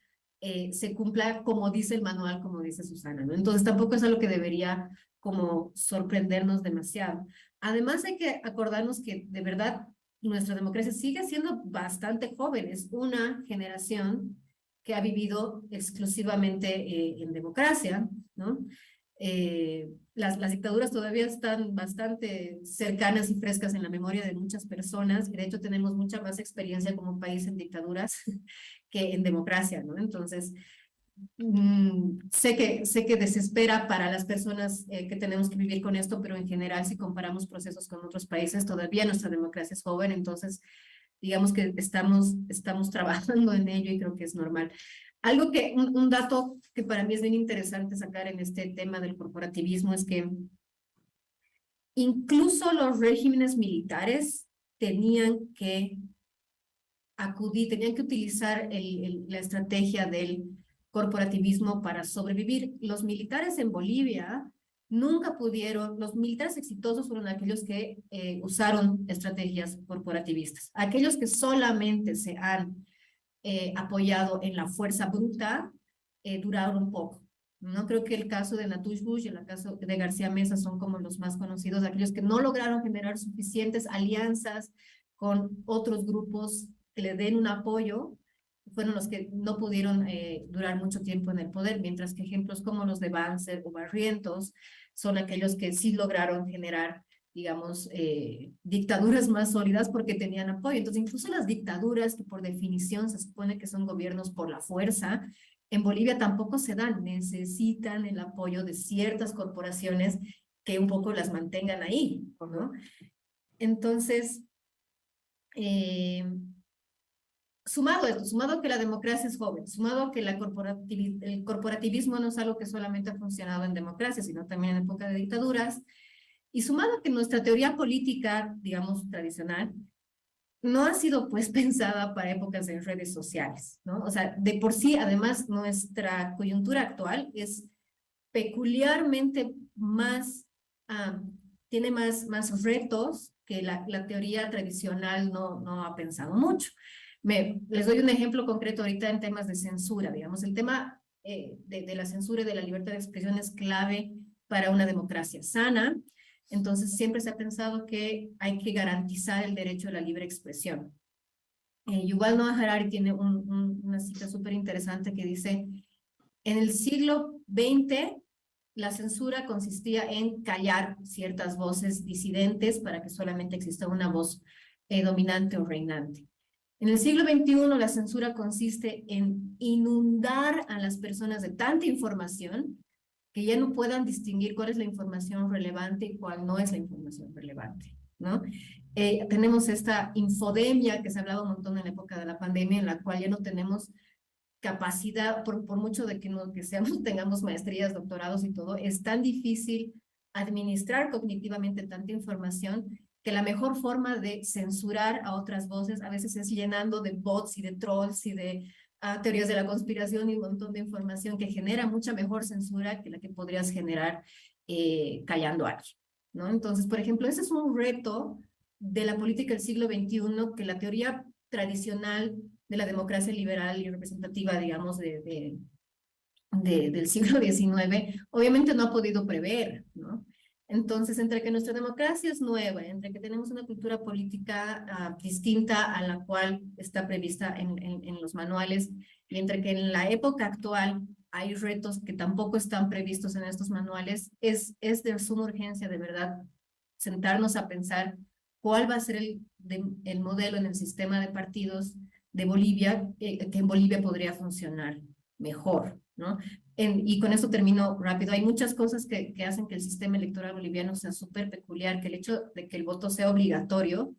se cumpla como dice el manual, como dice Susana, ¿no? Entonces tampoco es algo que debería como sorprendernos demasiado. Además hay que acordarnos que de verdad nuestra democracia sigue siendo bastante joven. Es una generación que ha vivido exclusivamente en democracia, ¿no? Las dictaduras todavía están bastante cercanas y frescas en la memoria de muchas personas, y de hecho tenemos mucha más experiencia como país en dictaduras que en democracia, ¿no? Entonces, sé que desespera para las personas que tenemos que vivir con esto, pero en general si comparamos procesos con otros países, todavía nuestra democracia es joven, entonces digamos que estamos trabajando en ello y creo que es normal. Algo que, un dato que para mí es bien interesante sacar en este tema del corporativismo es que incluso los regímenes militares tenían que tenían que utilizar la estrategia del corporativismo para sobrevivir. Los militares en Bolivia nunca pudieron, los militares exitosos fueron aquellos que usaron estrategias corporativistas. Aquellos que solamente se han apoyado en la fuerza bruta duraron un poco. No creo que el caso de Natush Bush y el caso de García Mesa son como los más conocidos, aquellos que no lograron generar suficientes alianzas con otros grupos que le den un apoyo, fueron los que no pudieron durar mucho tiempo en el poder, mientras que ejemplos como los de Banzer o Barrientos son aquellos que sí lograron generar, digamos, dictaduras más sólidas porque tenían apoyo. Entonces, incluso las dictaduras, que por definición se supone que son gobiernos por la fuerza, en Bolivia tampoco se dan, necesitan el apoyo de ciertas corporaciones que un poco las mantengan ahí, ¿no? Entonces, sumado a esto, sumado a que la democracia es joven, sumado a que el corporativismo no es algo que solamente ha funcionado en democracia, sino también en época de dictaduras, y sumado a que nuestra teoría política, digamos, tradicional, no ha sido pues pensada para épocas de redes sociales, ¿no? O sea, de por sí, además, nuestra coyuntura actual es peculiarmente más, tiene más retos que la teoría tradicional no ha pensado mucho. Les doy un ejemplo concreto ahorita en temas de censura, digamos, el tema de la censura y de la libertad de expresión es clave para una democracia sana. Entonces siempre se ha pensado que hay que garantizar el derecho a la libre expresión. Yuval Noah Harari tiene una cita súper interesante que dice, en el siglo XX la censura consistía en callar ciertas voces disidentes para que solamente exista una voz dominante o reinante. En el siglo XXI la censura consiste en inundar a las personas de tanta información que ya no puedan distinguir cuál es la información relevante y cuál no es la información relevante, ¿no? Tenemos esta infodemia que se ha hablado un montón en la época de la pandemia, en la cual ya no tenemos capacidad, por mucho de que, tengamos maestrías, doctorados y todo, es tan difícil administrar cognitivamente tanta información que la mejor forma de censurar a otras voces a veces es llenando de bots y de trolls y de teorías de la conspiración y un montón de información que genera mucha mejor censura que la que podrías generar callando a alguien, ¿no? Entonces, por ejemplo, ese es un reto de la política del siglo XXI que la teoría tradicional de la democracia liberal y representativa, digamos, del siglo XIX, obviamente no ha podido prever, ¿no? Entonces, entre que nuestra democracia es nueva, entre que tenemos una cultura política distinta a la cual está prevista en los manuales, y entre que en la época actual hay retos que tampoco están previstos en estos manuales, es de suma urgencia, de verdad, sentarnos a pensar cuál va a ser el modelo en el sistema de partidos de Bolivia, que en Bolivia podría funcionar mejor, ¿no? Y con esto termino rápido. Hay muchas cosas que hacen que el sistema electoral boliviano sea súper peculiar, que el hecho de que el voto sea obligatorio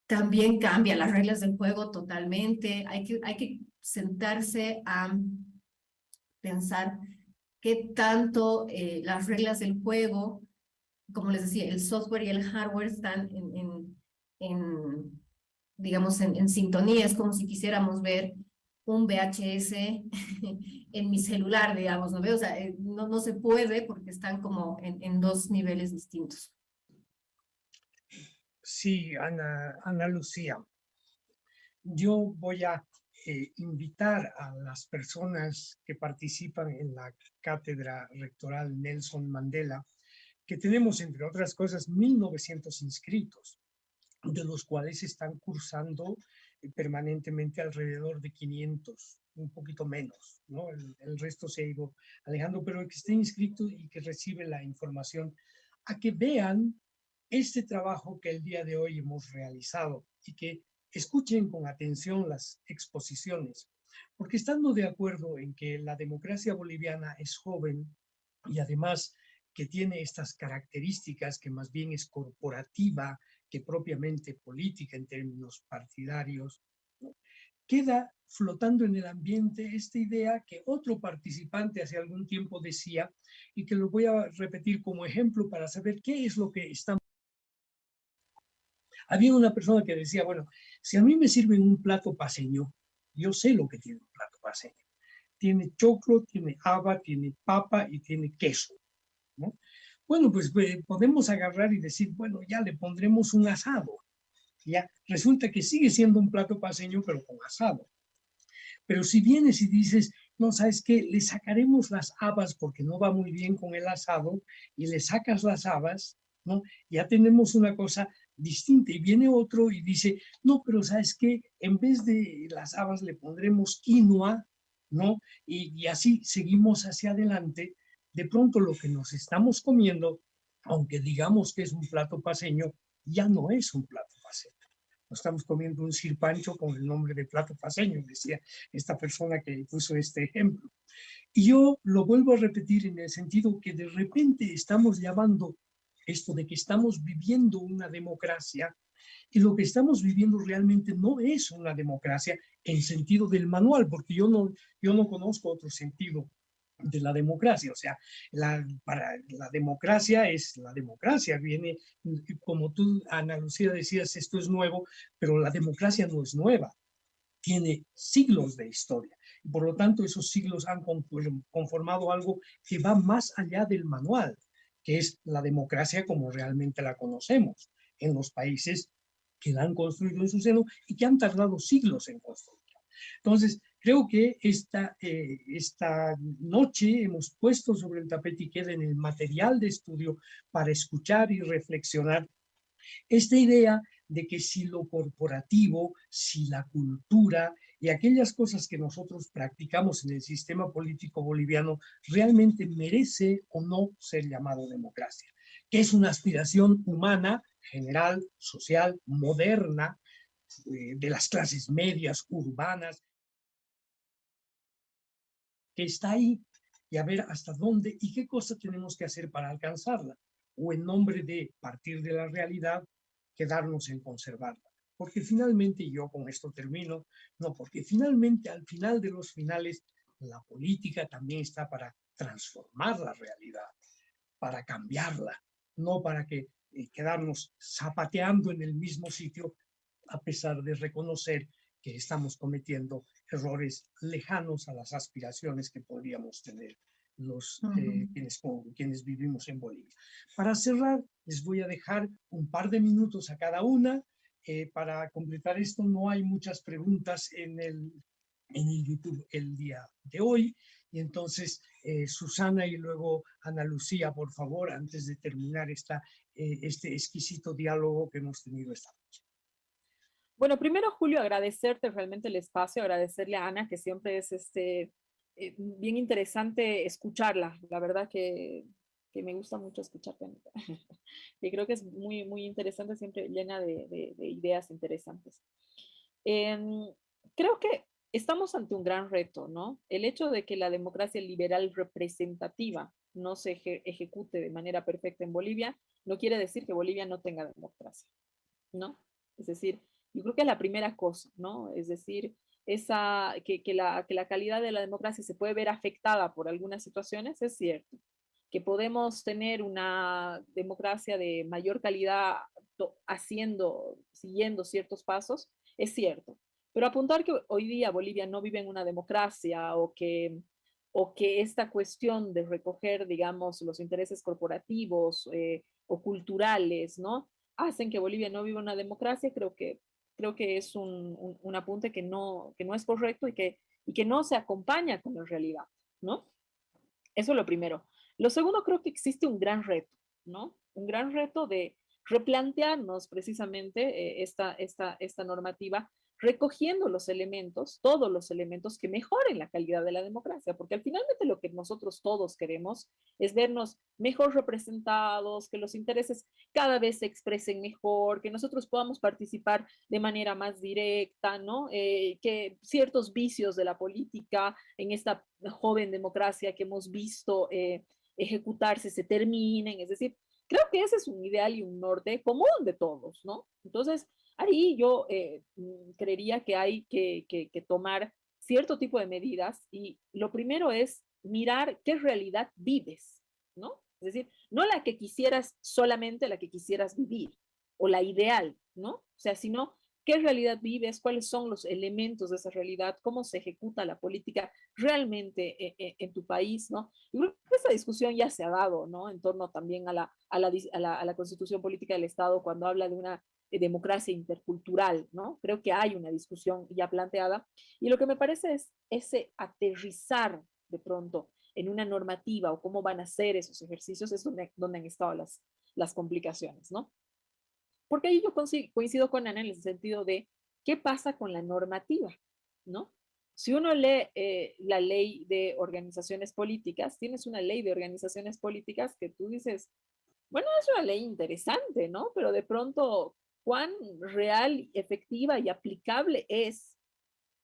también cambia las reglas del juego totalmente. Hay que sentarse a pensar qué tanto las reglas del juego, como les decía, el software y el hardware están digamos, en sintonía. Es como si quisiéramos ver un VHS en mi celular, digamos, ¿no veo? O sea, no se puede porque están como en dos niveles distintos. Sí, Ana Lucía, yo voy a invitar a las personas que participan en la cátedra rectoral Nelson Mandela, que tenemos, entre otras cosas, 1.900 inscritos, de los cuales están cursando permanentemente alrededor de 500, un poquito menos, ¿no? El resto se ha ido alejando, pero el que esté inscrito y que recibe la información, a que vean este trabajo que el día de hoy hemos realizado y que escuchen con atención las exposiciones, porque estando de acuerdo en que la democracia boliviana es joven y además que tiene estas características que más bien es corporativa que propiamente política en términos partidarios, ¿no? Queda flotando en el ambiente esta idea que otro participante hace algún tiempo decía y que lo voy a repetir como ejemplo para saber qué es lo que estamos. Había una persona que decía, bueno, si a mí me sirven un plato paceño, yo sé lo que tiene un plato paceño. Tiene choclo, tiene haba, tiene papa y tiene queso, ¿no? Bueno, pues podemos agarrar y decir, bueno, ya le pondremos un asado. Ya resulta que sigue siendo un plato paceño, pero con asado. Pero si vienes y dices, no, ¿sabes qué? Le sacaremos las habas porque no va muy bien con el asado y le sacas las habas, ¿no? Ya tenemos una cosa distinta. Y viene otro y dice, no, pero ¿sabes qué? En vez de las habas le pondremos quinoa, ¿no? Y así seguimos hacia adelante. De pronto lo que nos estamos comiendo, aunque digamos que es un plato paceño, ya no es un plato paceño. Nos estamos comiendo un sirpancho con el nombre de plato paceño, decía esta persona que puso este ejemplo. Y yo lo vuelvo a repetir en el sentido que de repente estamos llamando esto de que estamos viviendo una democracia y lo que estamos viviendo realmente no es una democracia en sentido del manual, porque yo no conozco otro sentido de la democracia. O sea, para la democracia es la democracia, viene, como tú, Ana Lucía, decías, esto es nuevo, pero la democracia no es nueva, tiene siglos de historia. Y por lo tanto, esos siglos han conformado algo que va más allá del manual, que es la democracia como realmente la conocemos en los países que la han construido en su seno y que han tardado siglos en construir. Entonces, creo que esta noche hemos puesto sobre el tapete y queda en el material de estudio para escuchar y reflexionar esta idea de que si lo corporativo, si la cultura y aquellas cosas que nosotros practicamos en el sistema político boliviano realmente merece o no ser llamado democracia, que es una aspiración humana, general, social, moderna, de las clases medias, urbanas, que está ahí y a ver hasta dónde y qué cosa tenemos que hacer para alcanzarla, o en nombre de partir de la realidad, quedarnos en conservarla. Porque finalmente, yo con esto termino, no, porque finalmente al final de los finales, la política también está para transformar la realidad, para cambiarla, no para que quedarnos zapateando en el mismo sitio a pesar de reconocer que estamos cometiendo errores lejanos a las aspiraciones que podríamos tener quienes vivimos en Bolivia. Para cerrar, les voy a dejar un par de minutos a cada una. Para completar esto, no hay muchas preguntas en el YouTube el día de hoy. Y entonces, Susana y luego Ana Lucía, por favor, antes de terminar este exquisito diálogo que hemos tenido esta noche. Bueno, primero, Julio, agradecerte realmente el espacio, agradecerle a Ana, que siempre es bien interesante escucharla. La verdad que me gusta mucho escucharte, Anita. Y creo que es muy, muy interesante, siempre llena de ideas interesantes. Creo que estamos ante un gran reto, ¿no? El hecho de que la democracia liberal representativa no se ejecute de manera perfecta en Bolivia no quiere decir que Bolivia no tenga democracia, ¿no? Es decir, yo creo que es la primera cosa, ¿no? Es decir, que la calidad de la democracia se puede ver afectada por algunas situaciones, es cierto. Que podemos tener una democracia de mayor calidad siguiendo ciertos pasos, es cierto. Pero apuntar que hoy día Bolivia no vive en una democracia o que esta cuestión de recoger, digamos, los intereses corporativos o culturales, ¿no? Hacen que Bolivia no viva una democracia, creo que es un apunte que no es correcto y que no se acompaña con la realidad, ¿no? Eso es lo primero. Lo segundo, creo que existe un gran reto, ¿no? Un gran reto de replantearnos precisamente esta normativa, recogiendo los elementos, todos los elementos que mejoren la calidad de la democracia, porque al finalmente lo que nosotros todos queremos es vernos mejor representados, que los intereses cada vez se expresen mejor, que nosotros podamos participar de manera más directa, ¿no? Que ciertos vicios de la política en esta joven democracia que hemos visto ejecutarse se terminen, es decir, creo que ese es un ideal y un norte común de todos, ¿no? Entonces, ahí yo creería que hay que tomar cierto tipo de medidas y lo primero es mirar qué realidad vives, ¿no? Es decir, no la que quisieras solamente, la que quisieras vivir o la ideal, ¿no? O sea, sino qué realidad vives, cuáles son los elementos de esa realidad, cómo se ejecuta la política realmente en tu país, ¿no? Yo creo que esa discusión ya se ha dado, ¿no? En torno también a la constitución política del Estado cuando habla de una democracia intercultural, ¿no? Creo que hay una discusión ya planteada y lo que me parece es ese aterrizar de pronto en una normativa o cómo van a ser esos ejercicios es donde han estado las complicaciones, ¿no? Porque ahí yo coincido con Ana en el sentido de qué pasa con la normativa, ¿no? Si uno lee la ley de organizaciones políticas, tienes una ley de organizaciones políticas que tú dices, bueno, es una ley interesante, ¿no? Pero de pronto, ¿cuán real, efectiva y aplicable es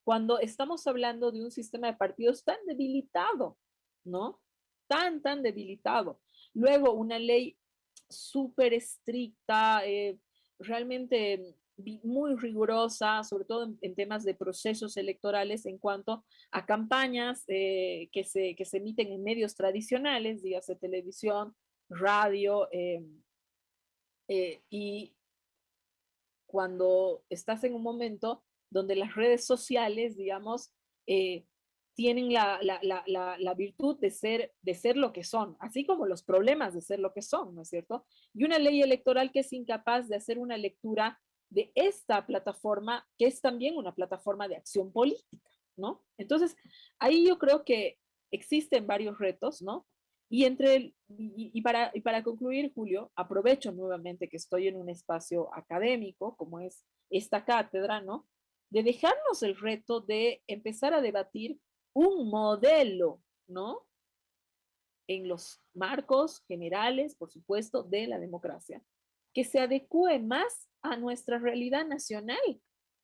cuando estamos hablando de un sistema de partidos tan debilitado, ¿no? Tan debilitado. Luego, una ley súper estricta, realmente muy rigurosa, sobre todo en temas de procesos electorales en cuanto a campañas que se emiten en medios tradicionales, dígase televisión, radio, y cuando estás en un momento donde las redes sociales, digamos, tienen la virtud de ser lo que son, así como los problemas de ser lo que son, ¿no es cierto? Y una ley electoral que es incapaz de hacer una lectura de esta plataforma, que es también una plataforma de acción política, ¿no? Entonces, ahí yo creo que existen varios retos, ¿no? Y para concluir, Julio, aprovecho nuevamente que estoy en un espacio académico, como es esta cátedra, ¿no? De dejarnos el reto de empezar a debatir un modelo, ¿no? En los marcos generales, por supuesto, de la democracia, que se adecue más a nuestra realidad nacional,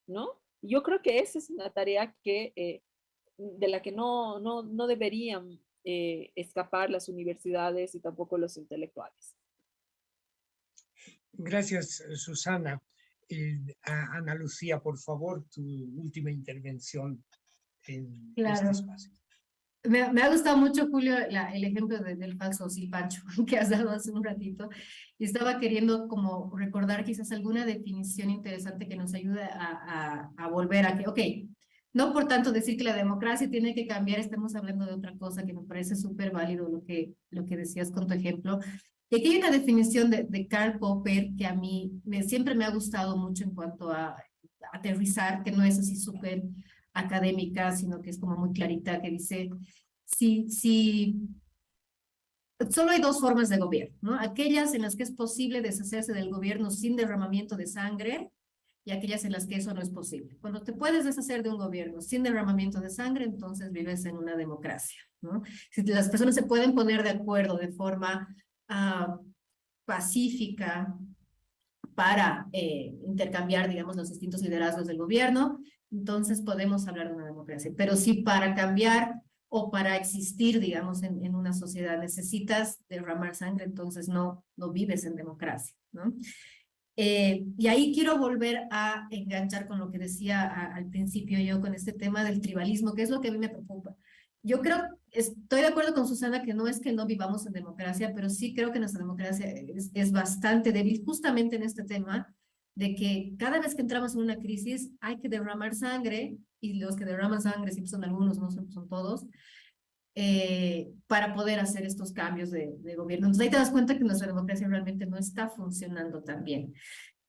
¿no? Yo creo que esa es una tarea de la que no deberían escapar las universidades y tampoco los intelectuales. Gracias, Susana. Ana Lucía, por favor, tu última intervención en este espacio. Me ha gustado mucho, Julio, el ejemplo del falso silpancho que has dado hace un ratito. Y estaba queriendo como recordar quizás alguna definición interesante que nos ayude a volver a que, ok, no por tanto decir que la democracia tiene que cambiar, estamos hablando de otra cosa que me parece súper válido lo que decías con tu ejemplo. Y aquí hay una definición de Karl Popper que a mí siempre me ha gustado mucho en cuanto a aterrizar, que no es así súper académica, sino que es como muy clarita, que dice, solo hay dos formas de gobierno, ¿no? Aquellas en las que es posible deshacerse del gobierno sin derramamiento de sangre y aquellas en las que eso no es posible. Cuando te puedes deshacer de un gobierno sin derramamiento de sangre, entonces vives en una democracia, ¿no? Si las personas se pueden poner de acuerdo de forma pacífica para intercambiar, digamos, los distintos liderazgos del gobierno, entonces podemos hablar de una democracia. Pero si para cambiar o para existir, digamos, en una sociedad necesitas derramar sangre, entonces no vives en democracia, ¿no? Y ahí quiero volver a enganchar con lo que decía al principio yo con este tema del tribalismo, que es lo que a mí me preocupa. Yo creo, estoy de acuerdo con Susana que no es que no vivamos en democracia, pero sí creo que nuestra democracia es bastante débil justamente en este tema de que cada vez que entramos en una crisis hay que derramar sangre, y los que derraman sangre siempre son algunos, no son todos, para poder hacer estos cambios de gobierno. Entonces ahí te das cuenta que nuestra democracia realmente no está funcionando tan bien.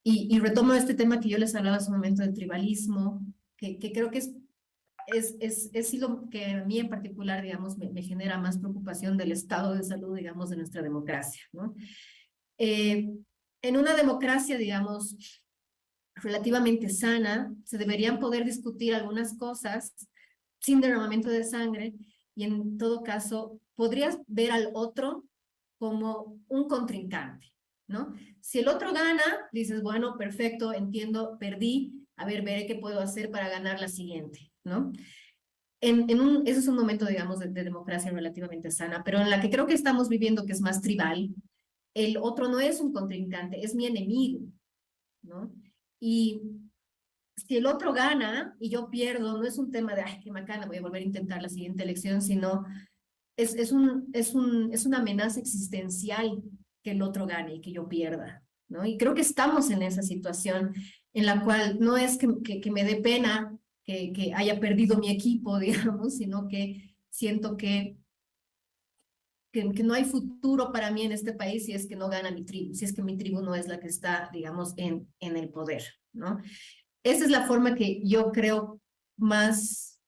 Y retomo este tema que yo les hablaba hace un momento del tribalismo, que creo que es lo que a mí en particular, digamos, me genera más preocupación del estado de salud, digamos, de nuestra democracia, ¿no? En una democracia, digamos, relativamente sana, se deberían poder discutir algunas cosas sin derramamiento de sangre, y en todo caso podrías ver al otro como un contrincante, ¿no? Si el otro gana, dices, bueno, perfecto, entiendo, perdí, a ver, veré qué puedo hacer para ganar la siguiente, ¿no? Eso es un momento, digamos, de democracia relativamente sana, pero en la que creo que estamos viviendo, que es más tribal, el otro no es un contrincante, es mi enemigo, ¿no? Y si el otro gana y yo pierdo, no es un tema de, ay, qué macana, voy a volver a intentar la siguiente elección, sino es una amenaza existencial que el otro gane y que yo pierda, ¿no? Y creo que estamos en esa situación en la cual no es que me dé pena que haya perdido mi equipo, digamos, sino que siento que no hay futuro para mí en este país si es que no gana mi tribu, si es que mi tribu no es la que está, digamos, en el poder, ¿no? Esa es la forma que yo creo más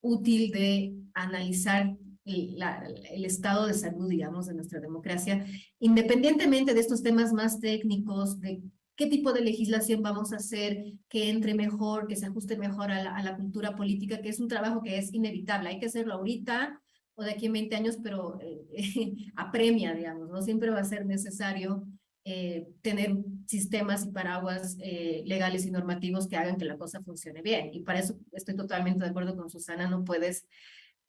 útil de analizar el estado de salud, digamos, de nuestra democracia, independientemente de estos temas más técnicos, de qué tipo de legislación vamos a hacer, que entre mejor, que se ajuste mejor a la cultura política, que es un trabajo que es inevitable, hay que hacerlo ahorita o de aquí en 20 años, pero apremia, digamos, ¿no? Siempre va a ser necesario tener sistemas y paraguas legales y normativos que hagan que la cosa funcione bien. Y para eso estoy totalmente de acuerdo con Susana, no puedes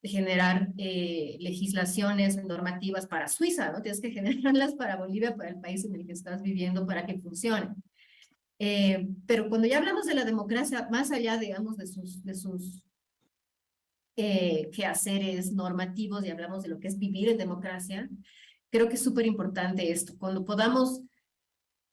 generar legislaciones normativas para Suiza, ¿no? Tienes que generarlas para Bolivia, para el país en el que estás viviendo, para que funcione. Pero cuando ya hablamos de la democracia, más allá, digamos, de sus quehaceres normativos y hablamos de lo que es vivir en democracia, creo que es súper importante esto. Cuando podamos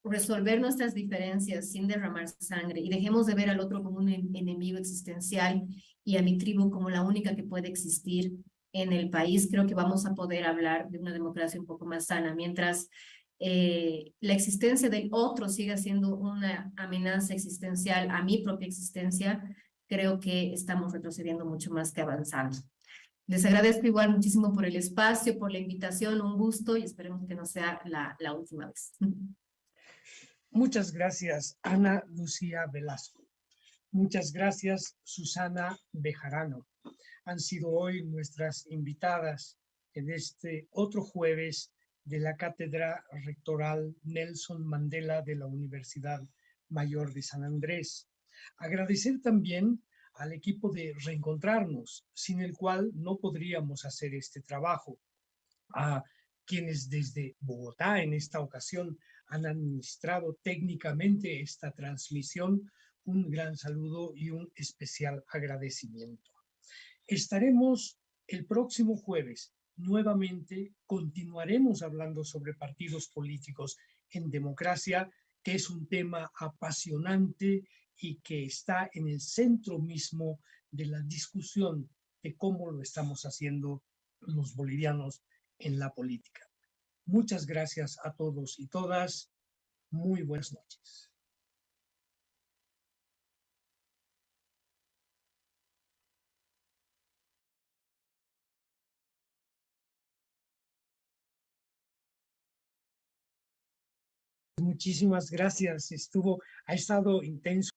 resolver nuestras diferencias sin derramar sangre y dejemos de ver al otro como un enemigo existencial y a mi tribu como la única que puede existir en el país, creo que vamos a poder hablar de una democracia un poco más sana, mientras la existencia del otro siga siendo una amenaza existencial a mi propia existencia, creo que estamos retrocediendo mucho más que avanzando. Les agradezco igual muchísimo por el espacio, por la invitación, un gusto, y esperemos que no sea la última vez. Muchas gracias, Ana Lucía Velasco. Muchas gracias, Susana Bejarano. Han sido hoy nuestras invitadas en este otro jueves de la Cátedra Rectoral Nelson Mandela de la Universidad Mayor de San Andrés. Agradecer también al equipo de Reencontrarnos, sin el cual no podríamos hacer este trabajo. A quienes desde Bogotá en esta ocasión han administrado técnicamente esta transmisión, un gran saludo y un especial agradecimiento. Estaremos el próximo jueves. Nuevamente continuaremos hablando sobre partidos políticos en democracia, que es un tema apasionante y que está en el centro mismo de la discusión de cómo lo estamos haciendo los bolivianos en la política. Muchas gracias a todos y todas. Muy buenas noches. Muchísimas gracias. Ha estado intenso.